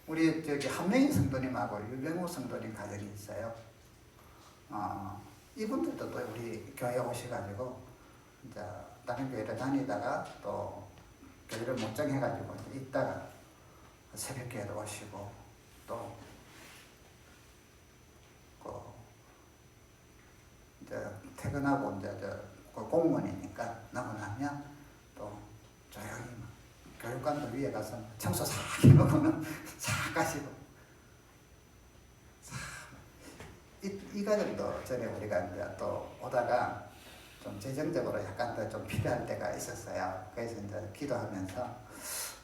우리 한명희 성도님하고 유병우 성도님 가정이 있어요. 이분들도 또 우리 교회에 오셔가지고 이제 다른 교회를 다니다가 또 교회를 못 정해가지고 있다가 새벽기에도 오시고 또 이제 퇴근하고 이제 공무원이니까 나고 나면 또 조용히 교육관도 위에 가서 청소 싹 해놓고는 싹 가시고 이 과정도 전에 우리가 이제 또 오다가 좀 재정적으로 약간 더 좀 필요할 때가 있었어요. 그래서 이제 기도하면서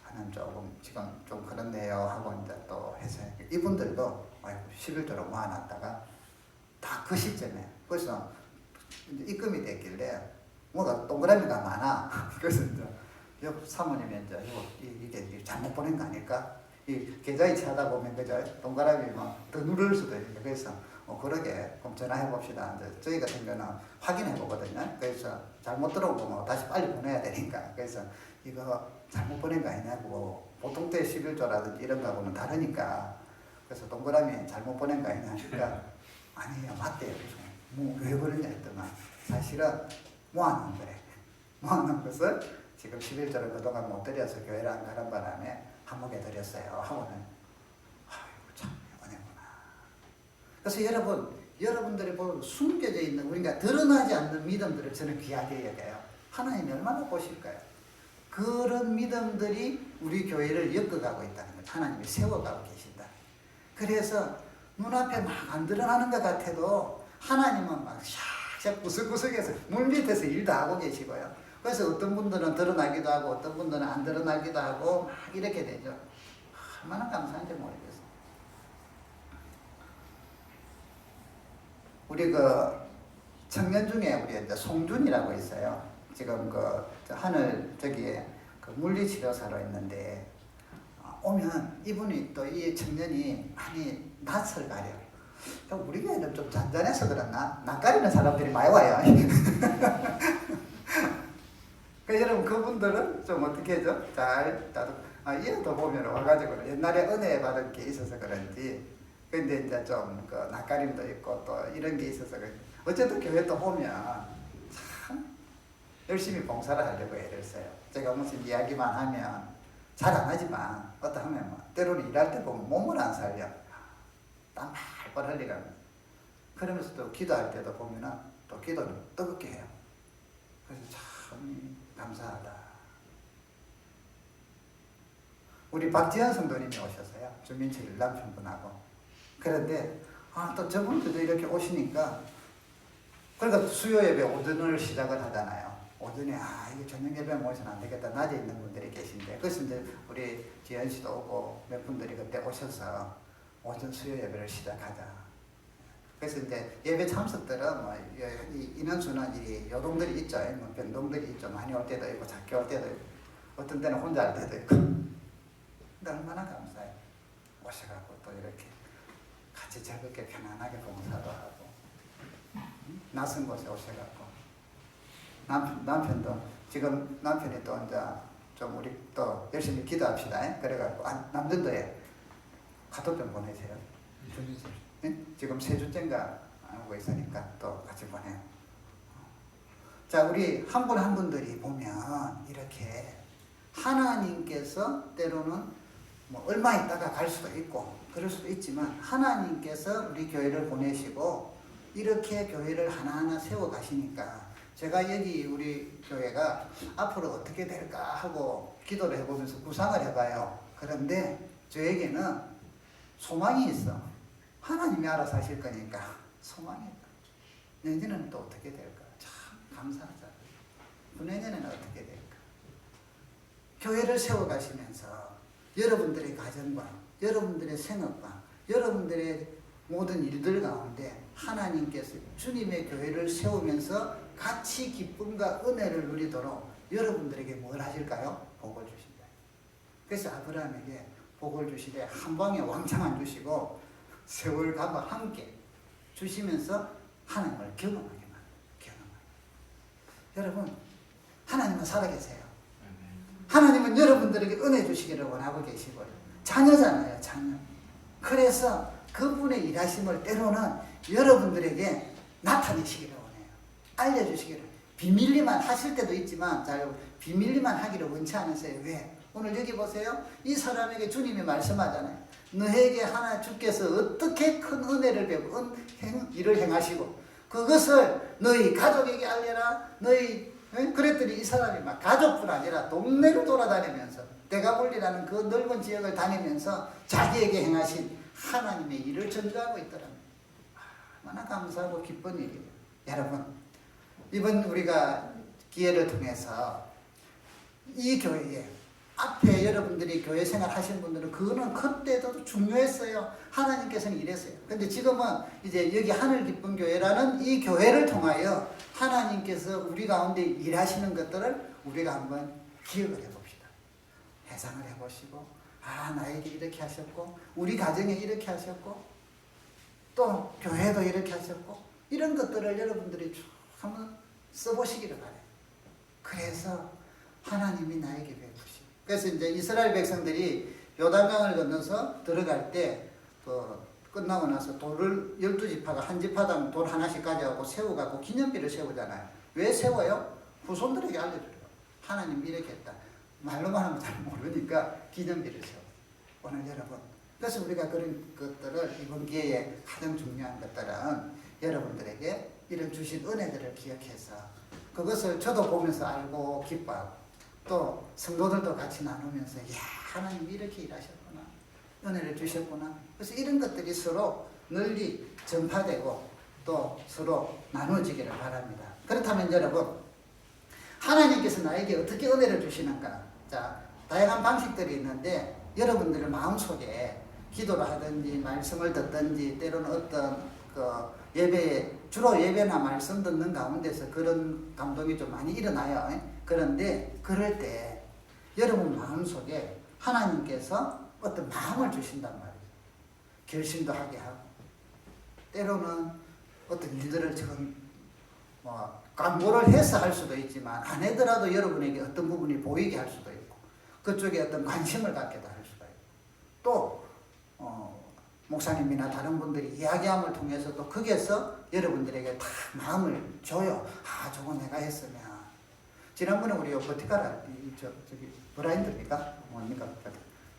하는 조금 지금 좀 그렇네요 하고 이제 또 해서 이분들도 11조로 모아놨다가 다 그 시점에 그래서 이제 입금이 됐길래 뭐가 동그라미가 많아. 그래서 이제 옆 사모님이 이제 이게 잘못 보낸 거 아닐까? 이 계좌 이체하다 보면 그죠? 동그라미 더 누를 수도 있는데 그래서 그러게 그럼 전화해 봅시다. 이제 저희 같은 경우는 확인해 보거든요. 그래서 잘못 들어오고 다시 빨리 보내야 되니까 그래서 이거 잘못 보낸 거 아니냐고 보통 때 11조라든지 이런 거하고는 다르니까 그래서 동그라미 잘못 보낸 거 아니냐 하니까 아니에요 맞대요. 그래서 왜 그러냐 했더만 사실은 모아놓은 거래. 모아놓은 것을 지금 11조를 그동안 못 드려서 교회를 안 가는 바람에 한목에 드렸어요 하고는 아이고 참 은혜구나. 그래서 여러분들이 숨겨져 있는 우리가 드러나지 않는 믿음들을 저는 귀하게 여겨요. 하나님이 얼마나 보실까요? 그런 믿음들이 우리 교회를 엮어가고 있다는 거죠. 하나님이 세워가고 계신다. 그래서 눈앞에 막 안 드러나는 것 같아도 하나님은 막 샥샥 구석구석에서 물밑에서 일도 하고 계시고요. 그래서 어떤 분들은 드러나기도 하고 어떤 분들은 안 드러나기도 하고 막 이렇게 되죠. 얼마나 감사한지 모르겠어요. 우리 청년 중에 우리 이제 송준이라고 있어요. 지금 하늘 저기에 물리치료사로 있는데 오면 이분이 또 이 청년이 많이 낯을 가려. 우리 교회는 좀 잔잔해서 그렇나? 낯가리는 사람들이 많이 와요. 여러분 그분들은 좀 어떻게 하죠? 얘도 보면 와가지고 옛날에 은혜 받은 게 있어서 그런지 근데 이제 좀 낯가림도 있고 또 이런 게 있어서 그런지 어쨌든 교회 또 보면 참 열심히 봉사를 하려고 애를 써요. 제가 무슨 이야기만 하면 잘 안 하지만 어떠하면 때로는 일할 때 보면 몸을 안 살려. 땀 발발 흘리가면서 그러면서 또 기도할 때도 보면은 또 기도를 뜨겁게 해요. 그래서 참 감사하다. 우리 박지현 성도님이 오셨어요. 주민철 남편분하고. 그런데 또 저분들도 이렇게 오시니까 그러니까 수요 예배 오전을 시작을 하잖아요. 오전에 이게 저녁 예배 모셔는 안 되겠다. 낮에 있는 분들이 계신데 그래서 이제 우리 지현 씨도 오고 몇 분들이 그때 오셔서 오전 수요 예배를 시작하자. 그래서 이제 예배 참석들은 인원수는 요동들이 있죠. 변동들이 있죠. 많이 올 때도 있고 작게 올 때도 있고 어떤 때는 혼자 할 때도 있고. 근데 얼마나 감사해요. 오셔갖고 또 이렇게 같이 즐겁게 편안하게 봉사도 하고 낯선 곳에 오셔갖고 남편도 지금 남편이 또 이제 좀 우리 또 열심히 기도합시다. 그래갖고 남전도에 카톡 좀 보내세요. 지금 3주째인가 하고 있으니까 또 같이 보내요. 자, 우리 한 분 한 분들이 보면 이렇게 하나님께서 때로는 얼마 있다가 갈 수도 있고 그럴 수도 있지만 하나님께서 우리 교회를 보내시고 이렇게 교회를 하나하나 세워 가시니까 제가 여기 우리 교회가 앞으로 어떻게 될까 하고 기도를 해보면서 구상을 해봐요. 그런데 저에게는 소망이 있어. 하나님이 알아서 하실 거니까 소망이 있다. 내년에는 또 어떻게 될까? 참 감사하자. 내년에는 어떻게 될까? 교회를 세워가시면서 여러분들의 가정과 여러분들의 생업과 여러분들의 모든 일들 가운데 하나님께서 주님의 교회를 세우면서 같이 기쁨과 은혜를 누리도록 여러분들에게 뭘 하실까요? 복을 주신다. 그래서 아브라함에게 복을 주시되 한 방에 왕창 안 주시고 세월 가고 함께 주시면서 하나님을 경험하게 만들어요. 여러분 하나님은 살아계세요. 하나님은 여러분들에게 은혜 주시기를 원하고 계시고요. 자녀잖아요. 자녀. 그래서 그분의 일하심을 때로는 여러분들에게 나타내시기를 원해요. 알려주시기를. 비밀리만 하실 때도 있지만 비밀리만 하기를 원치 않으세요. 왜? 오늘 여기 보세요. 이 사람에게 주님이 말씀하잖아요. 너에게 하나 주께서 어떻게 큰 은혜를 베고 일을 행하시고 그것을 너희 가족에게 알려라. 너희 그랬더니 이 사람이 막 가족뿐 아니라 동네를 돌아다니면서 데가볼리라는 그 넓은 지역을 다니면서 자기에게 행하신 하나님의 일을 전가하고 있더랍니다. 얼마나 감사하고 기쁜 일이에요. 여러분, 이번 우리가 기회를 통해서 이 교회에 앞에 여러분들이 교회 생활 하신 분들은 그거는 그때도 중요했어요. 하나님께서는 이랬어요. 근데 지금은 이제 여기 하늘 기쁜 교회라는 이 교회를 통하여 하나님께서 우리 가운데 일하시는 것들을 우리가 한번 기억을 해봅시다. 회상을 해보시고, 아, 나에게 이렇게 하셨고, 우리 가정에 이렇게 하셨고, 또 교회도 이렇게 하셨고, 이런 것들을 여러분들이 쭉 한번 써보시기를 바래요. 그래서 하나님이 나에게 베푸시고, 그래서 이제 이스라엘 백성들이 요단강을 건너서 들어갈 때 끝나고 나서 돌을 12지파가 한 지파당 돌 하나씩 가져가고 세워갖고 기념비를 세우잖아요. 왜 세워요? 후손들에게 알려주려고. 하나님 이렇게 했다. 말로만 하면 잘 모르니까 기념비를 세워. 오늘 여러분, 그래서 우리가 그런 것들을 이번 기회에 가장 중요한 것들은 여러분들에게 이런 주신 은혜들을 기억해서 그것을 저도 보면서 알고 기뻐하고 또 성도들도 같이 나누면서 야, 하나님이 이렇게 일하셨구나. 은혜를 주셨구나. 그래서 이런 것들이 서로 널리 전파되고 또 서로 나눠지기를 바랍니다. 그렇다면 여러분, 하나님께서 나에게 어떻게 은혜를 주시는가? 자, 다양한 방식들이 있는데 여러분들의 마음속에 기도를 하든지 말씀을 듣든지 때로는 어떤 예배에 주로 예배나 말씀 듣는 가운데서 그런 감동이 좀 많이 일어나요. 그런데 그럴 때 여러분 마음속에 하나님께서 어떤 마음을 주신단 말이에요. 결심도 하게 하고 때로는 어떤 일들을 지금 광고를 해서 할 수도 있지만 안 해더라도 여러분에게 어떤 부분이 보이게 할 수도 있고 그쪽에 어떤 관심을 갖게도 할 수가 있고 또 목사님이나 다른 분들이 이야기함을 통해서 또 거기에서 여러분들에게 다 마음을 줘요. 아, 저거 내가 했으면. 지난번에 우리 버티카라, 저기, 브라인드입니까? 뭡니까?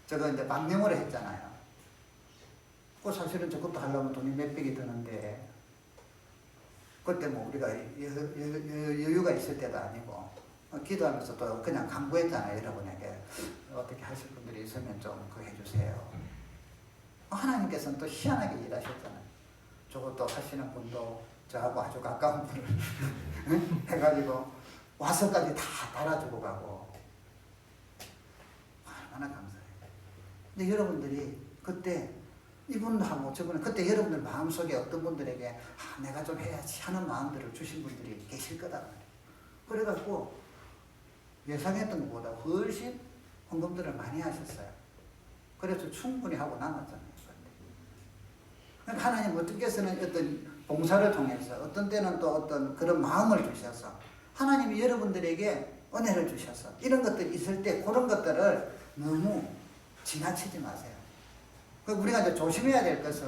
저거 이제 망명으로 했잖아요. 그 사실은 저것도 하려면 돈이 몇백이 드는데, 그때 뭐 우리가 여유가 있을 때도 아니고, 기도하면서 또 그냥 강구했잖아요. 여러분에게. 어떻게 하실 분들이 있으면 좀 그거 해주세요. 하나님께서는 또 희한하게 일하셨잖아요. 저것도 하시는 분도 저하고 아주 가까운 분을 해가지고 와서까지 다 달아주고 가고 얼마나 감사해요. 근데 여러분들이 그때 이분하고 저분은 그때 여러분들 마음속에 어떤 분들에게 아, 내가 좀 해야지 하는 마음들을 주신 분들이 계실 거다 말이에요. 그래갖고 예상했던 것보다 훨씬 헌금들을 많이 하셨어요. 그래서 충분히 하고 남았잖아요. 그러니까 하나님 어떻게서는 어떤 봉사를 통해서 어떤 때는 또 어떤 그런 마음을 주셔서 하나님이 여러분들에게 은혜를 주셔서 이런 것들이 있을 때 그런 것들을 너무 지나치지 마세요. 우리가 이제 조심해야 될 것은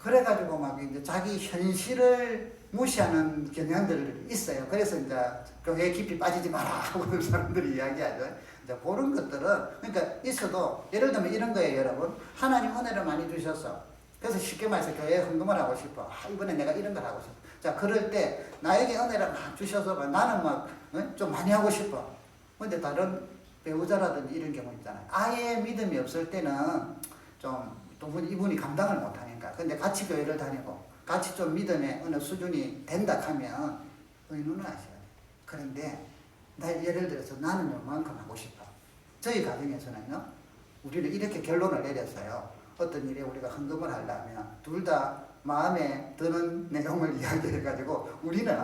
그래가지고 막 이제 자기 현실을 무시하는 경향들이 있어요. 그래서 이제 교회에 깊이 빠지지 마라 하고 사람들이 이야기하죠. 이제 그런 것들은 그러니까 있어도 예를 들면 이런 거예요, 여러분. 하나님 은혜를 많이 주셔서 그래서 쉽게 말해서 교회에 헌금을 하고 싶어. 아, 이번에 내가 이런 걸 하고 싶어. 자, 그럴 때 나에게 은혜를 막 주셔서 나는 막 좀 많이 하고 싶어. 근데 다른 배우자라든지 이런 경우 있잖아요. 아예 믿음이 없을 때는 좀 이분이 감당을 못하니까. 근데 같이 교회를 다니고 같이 좀 믿음의 어느 수준이 된다 하면 의논을 하셔야 돼요. 그런데 예를 들어서 나는 요만큼 하고 싶어. 저희 가정에서는요, 우리는 이렇게 결론을 내렸어요. 어떤 일에 우리가 헌금을 하려면 둘 다 마음에 드는 내용을 이야기해가지고 우리는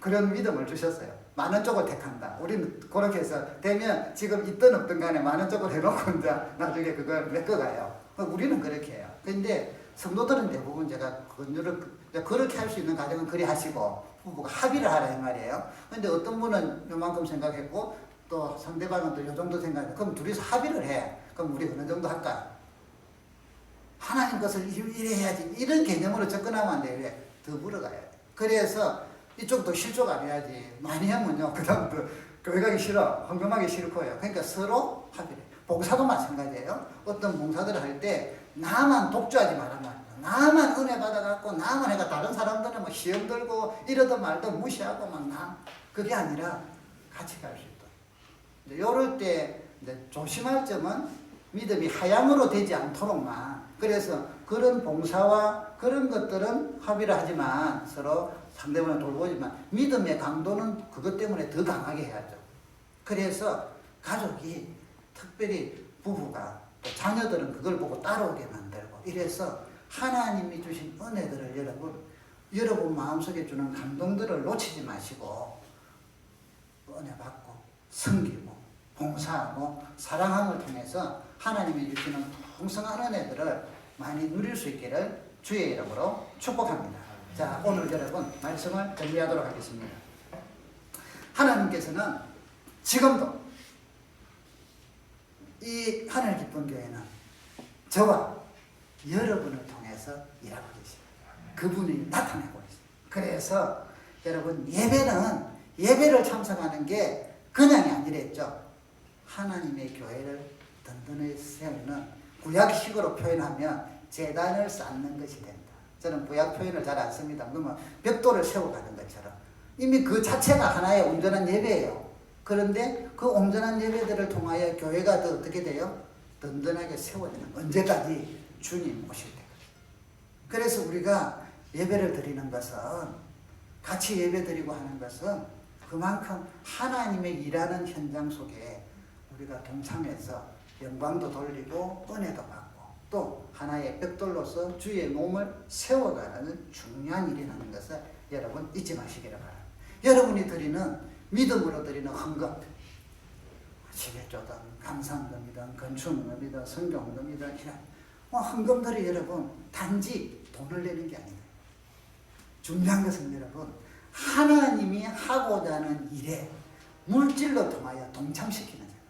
그런 믿음을 주셨어요. 많은 쪽을 택한다. 우리는 그렇게 해서 되면 지금 있든 없든 간에 많은 쪽을 해놓고 이제 나중에 그걸 메꿔가요. 우리는 그렇게 해요. 근데 성도들은 대부분 제가 그렇게 할 수 있는 가정은 그리 하시고 부부가 합의를 하라 이 말이에요. 근데 어떤 분은 요만큼 생각했고 또 상대방은 또 요 정도 생각해. 그럼 둘이서 합의를 해. 그럼 우리 어느 정도 할까? 하나님 것을 이래 해야지. 이런 개념으로 접근하면 안 돼요. 왜? 더불어 가야 돼. 그래서 이쪽도 실족 안 해야지. 많이 하면요. 그 다음부터 교회 가기 싫어. 헌금하기 싫고요. 그러니까 서로 합의를. 봉사도 마찬가지예요. 어떤 봉사들을 할 때 나만 독주하지 말란 말이에요. 나만 은혜 받아갖고 나만 해가 다른 사람들은 뭐 시험 들고 이러든 말든 무시하고 막 그게 아니라 같이 갈 수 있다. 이럴 때 이제 조심할 점은 믿음이 하향으로 되지 않도록만. 그래서 그런 봉사와 그런 것들은 합의를 하지만 서로 상대방을 돌보지만 믿음의 강도는 그것 때문에 더 강하게 해야죠. 그래서 가족이 특별히 부부가 또 자녀들은 그걸 보고 따라오게 만들고 이래서 하나님이 주신 은혜들을 여러분 마음속에 주는 감동들을 놓치지 마시고 은혜 받고 섬기고 봉사하고 사랑함을 통해서 하나님이 주시는 풍성한 은혜들을 많이 누릴 수 있기를 주의 이름으로 축복합니다. 자, 오늘 여러분 말씀을 정리하도록 하겠습니다. 하나님께서는 지금도 이 하늘 기쁜 교회는 저와 여러분을 통해서 일하고 계십니다. 그분이 나타나고 있습니다. 그래서 여러분 예배를 참석하는 게 그냥이 아니랬죠. 하나님의 교회를 든든히 세우는 구약식으로 표현하면 제단을 쌓는 것이 된다. 저는 구약 표현을 잘 안 씁니다. 그러면 벽돌을 세워가는 것처럼 이미 그 자체가 하나의 온전한 예배예요. 그런데 그 온전한 예배들을 통하여 교회가 더 어떻게 돼요? 든든하게 세워지는. 언제까지? 주님 오실 때까지. 그래서 우리가 예배를 드리는 것은, 같이 예배 드리고 하는 것은 그만큼 하나님의 일하는 현장 속에 우리가 동참해서 영광도 돌리고 은혜도 받고 또 하나의 벽돌로서 주의 몸을 세워가는 중요한 일이라는 것을 여러분 잊지 마시기를 바랍니다. 여러분이 드리는 믿음으로 드리는 헌금, 지배조든 감사헌금이든 건축헌금이든 성경헌금이든 이런 헌금들이 여러분 단지 돈을 내는 게 아니다. 중요한 것은 여러분 하나님이 하고자 하는 일에 물질로 통하여 동참시키는 자입니다.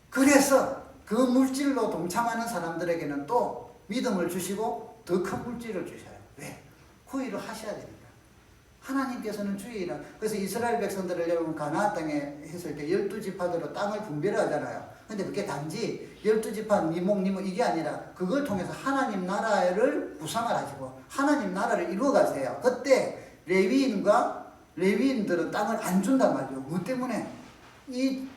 그래서 그 물질로 동참하는 사람들에게는 또 믿음을 주시고 더 큰 물질을 주셔요. 왜? 그 일을 하셔야 됩니다. 하나님께서는 주의 일을, 그래서 이스라엘 백성들을 여러분 가나안 땅에 했을 때 12지파대로 땅을 분배하잖아요. 근데 그게 단지 12지파 니목 이게 아니라 그걸 통해서 하나님 나라를 구상을 하시고 하나님 나라를 이루어 가세요. 그때 레위인들은 땅을 안 준단 말이죠. 뭐 때문에? 이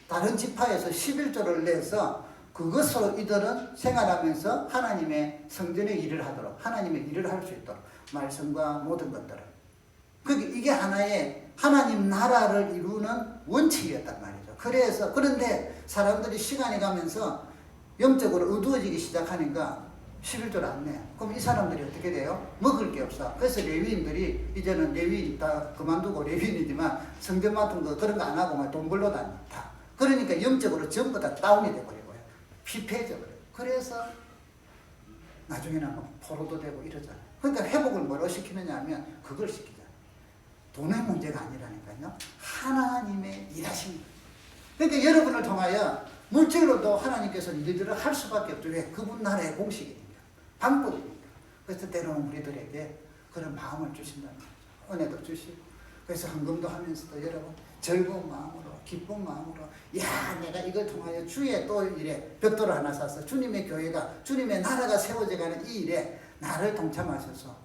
다른 지파에서 11조를 내서 그것으로 이들은 생활하면서 하나님의 성전의 일을 하도록, 하나님의 일을 할 수 있도록 말씀과 모든 것들을. 이게 하나의 하나님 나라를 이루는 원칙이었단 말이죠. 그런데 사람들이 시간이 가면서 영적으로 어두워지기 시작하니까 11조를 안 내. 그럼 이 사람들이 어떻게 돼요? 먹을 게 없어. 그래서 레위인들이 이제는 레위인 다 그만두고 레위인이지만 성전 맡은 거 그런 거 안 하고 막 돈 벌러 다닌다. 그러니까 영적으로 전부 다 다운이 돼버리고요. 피폐해져 버려요. 그래서 나중에는 포로도 되고 이러잖아요. 그러니까 회복을 뭐로 시키느냐 하면 그걸 시키잖아요. 돈의 문제가 아니라니까요. 하나님의 일하심. 그러니까 여러분을 통하여 물질로도 하나님께서는 일들을 할 수밖에 없죠. 왜? 그분 나라의 공식이니까. 방법이니까. 그래서 때로는 우리들에게 그런 마음을 주신다는 거죠. 은혜도 주시고. 그래서 헌금도 하면서도 여러분 즐거운 마음으로 기쁜 마음으로 야 내가 이걸 통하여 주의 또 일에 벽돌을 하나 사서 주님의 교회가 주님의 나라가 세워져가는 이 일에 나를 동참하셔서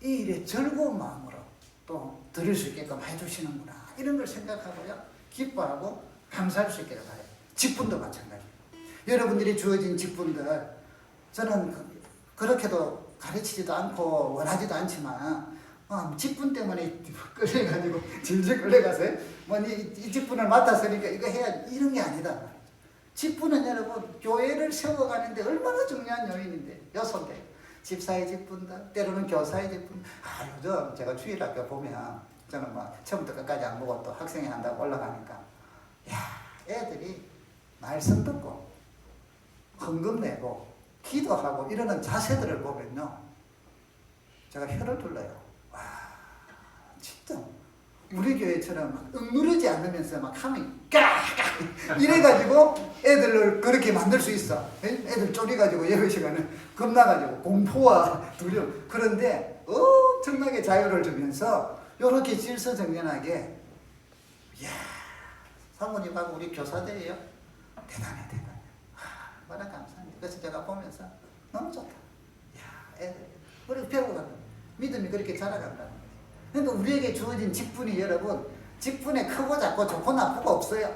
이 일에 즐거운 마음으로 또 드릴 수 있게끔 해주시는구나 이런 걸 생각하고요 기뻐하고 감사할 수 있기를 바라요. 직분도 마찬가지예요. 여러분들이 주어진 직분들 저는 그렇게도 가르치지도 않고 원하지도 않지만 직분 때문에 끌려가지고 질질 끌려가서 이 직분을 맡았으니까 이거 해야 이런 게 아니다 말이죠. 직분은 여러분 교회를 세워가는데 얼마나 중요한 요인인데 6개 집사의 직분들 때로는 교사의 직분. 요즘 제가 주일학교 보면 저는 처음부터 끝까지 안 보고 또 학생회 한다고 올라가니까 애들이 말씀 듣고 헌금 내고 기도하고 이러는 자세들을 보면요 제가 혀를 둘러요. 진짜 우리 교회처럼 억누르지 않으면서 하면 까까 이래가지고 애들을 그렇게 만들 수 있어. 애들 쪼리가지고 예배 시간에 겁나가지고 공포와 두려움. 그런데 엄청나게 자유를 주면서 요렇게 질서정연하게. 이야, 사모님하고 우리 교사들이요. 대단해. 뭐라 감사합니다. 그래서 제가 보면서 너무 좋다. 이야, 애들 우리 배우고 가는 믿음이 그렇게 자라간다는 거예요. 그러니까 우리에게 주어진 직분이 여러분, 직분에 크고 작고 좋고 나쁘고 없어요.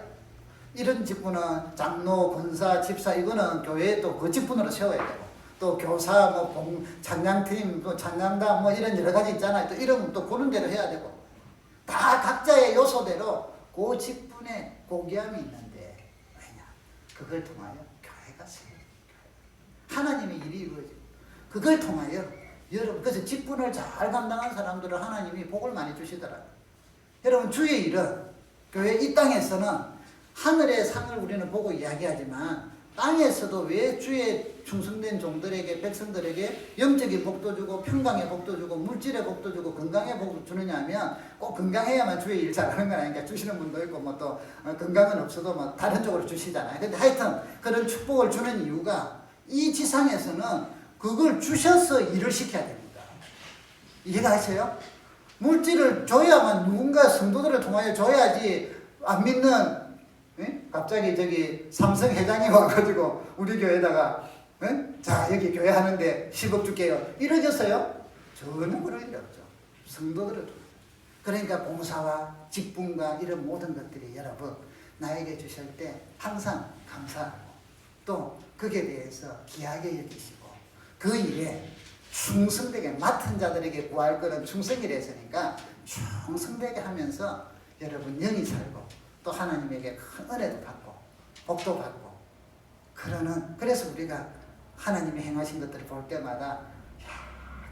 이런 직분은 장로, 권사, 집사 이거는 교회에 또 그 직분으로 세워야 되고, 또 교사, 찬양팀, 또 찬양단 이런 여러 가지 있잖아요. 또 이런 또 그런 대로 해야 되고, 다 각자의 요소대로 그 직분에 고귀함이 있는데, 왜냐? 그걸 통하여 교회가 세워요. 하나님의 일이 이루어지고, 그걸 통하여 여러분, 그래서 직분을 잘 감당한 사람들은 하나님이 복을 많이 주시더라고요. 여러분, 주의 일은 교회 이 땅에서는 하늘의 상을 우리는 보고 이야기하지만 땅에서도 왜 주의 충성된 종들에게, 백성들에게 영적인 복도 주고 평강의 복도 주고 물질의 복도 주고 건강의 복도 주느냐 하면, 꼭 건강해야만 주의 일 잘하는 건 아니니까 주시는 분도 있고 또 건강은 없어도 다른 쪽으로 주시잖아요. 근데 하여튼 그런 축복을 주는 이유가 이 지상에서는 그걸 주셔서 일을 시켜야 됩니다. 이해가세요? 물질을 줘야만, 누군가 성도들을 통하여 줘야지. 안 믿는 갑자기 저기 삼성 회장이 와가지고 우리 교회에다가 자 여기 교회 하는데 10억 줄게요 이러겠어요? 전혀 그럴 일 없죠. 성도들을 통해서. 그러니까 봉사와 직분과 이런 모든 것들이 여러분 나에게 주실 때 항상 감사하고, 또 그에 대해서 귀하게 여기시고, 그 일에 충성되게 맡은 자들에게 구할 것은 충성이랬으니까 충성되게 하면서 여러분 영이 살고, 또 하나님에게 큰 은혜도 받고 복도 받고 그래서 우리가 하나님이 행하신 것들을 볼 때마다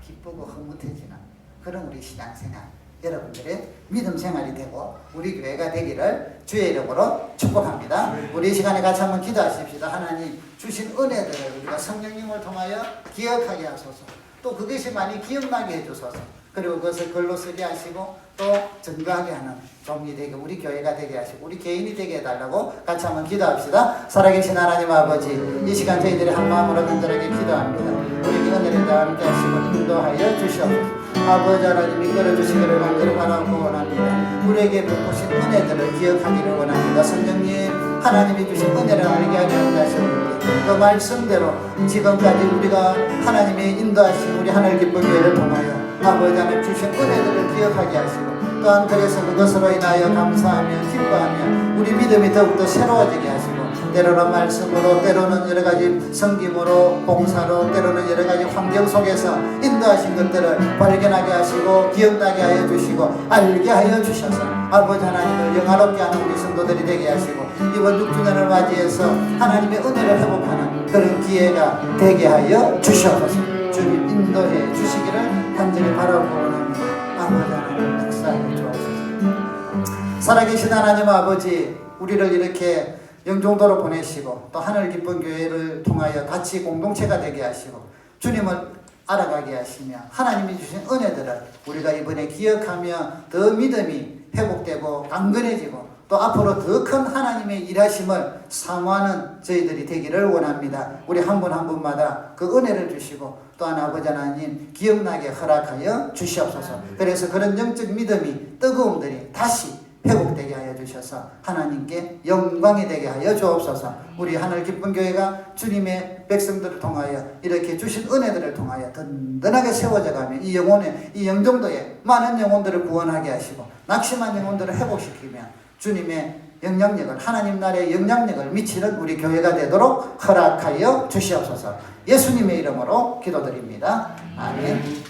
기쁘고 흐뭇해지는 그런 우리 신앙생활, 여러분들의 믿음 생활이 되고 우리 교회가 되기를 주의 이름으로 축복합니다. 우리 이 시간에 같이 한번 기도하십시다. 하나님 주신 은혜들을 우리가 성령님을 통하여 기억하게 하소서. 또 그것이 많이 기억나게 해주소서. 그리고 그것을 글로 쓰게 하시고 또 증거하게 하는 종이 되게, 우리 교회가 되게 하시고 우리 개인이 되게 해달라고 같이 한번 기도합시다. 살아계신 하나님 아버지, 이 시간 저희들이 한 마음으로 간절하게 기도합니다. 우리 은혜를 다 함께 하시고 인도하여 주시옵소서. 아버지 하나님 이끌어 주시기를 간절히 바라고 원합니다. 우리에게 베푸신 은혜들을 기억하기를 원합니다. 성령님, 하나님이 주신 은혜를 알게 하려 하셨는데 그 말씀대로 지금까지 우리가 하나님의 인도하신 우리 하늘 기쁜 교회를 통하여 아버지 하나님 주신 은혜들을 기억하게 하시고, 또한 그래서 그것으로 인하여 감사하며 기뻐하며 우리 믿음이 더욱더 새로워지게 하시고, 때로는 말씀으로, 때로는 여러 가지 섬김으로, 봉사로, 때로는 여러 가지 환경 속에서 인도하신 것들을 발견하게 하시고 기억나게 하여 주시고 알게 하여 주셔서 아버지 하나님을 영화롭게 하는 우리 성도들이 되게 하시고, 이번 6주년을 맞이해서 하나님의 은혜를 회복하는 그런 기회가 되게 하여 주시옵소서. 주님 인도해 주시기를 간절히 바라고 원합니다. 아버지 하나님 역사해 주옵소서. 살아계신 하나님 아버지, 우리를 이렇게 영종도로 보내시고 또 하늘 기쁜 교회를 통하여 같이 공동체가 되게 하시고 주님을 알아가게 하시며 하나님이 주신 은혜들을 우리가 이번에 기억하며 더 믿음이 회복되고 강건해지고 또 앞으로 더 큰 하나님의 일하심을 사모하는 저희들이 되기를 원합니다. 우리 한 분 한 분마다 그 은혜를 주시고 또한 아버지 하나님 기억나게 허락하여 주시옵소서. 그래서 그런 영적 믿음이, 뜨거움들이 다시 회복되게 하여 주셔서 하나님께 영광이 되게 하여 주옵소서. 우리 하늘 기쁜 교회가 주님의 백성들을 통하여 이렇게 주신 은혜들을 통하여 든든하게 세워져가며 이 영혼의, 이 영종도에 많은 영혼들을 구원하게 하시고 낙심한 영혼들을 회복시키며 주님의 영향력을, 하나님 나라의 영향력을 미치는 우리 교회가 되도록 허락하여 주시옵소서. 예수님의 이름으로 기도드립니다. 아멘.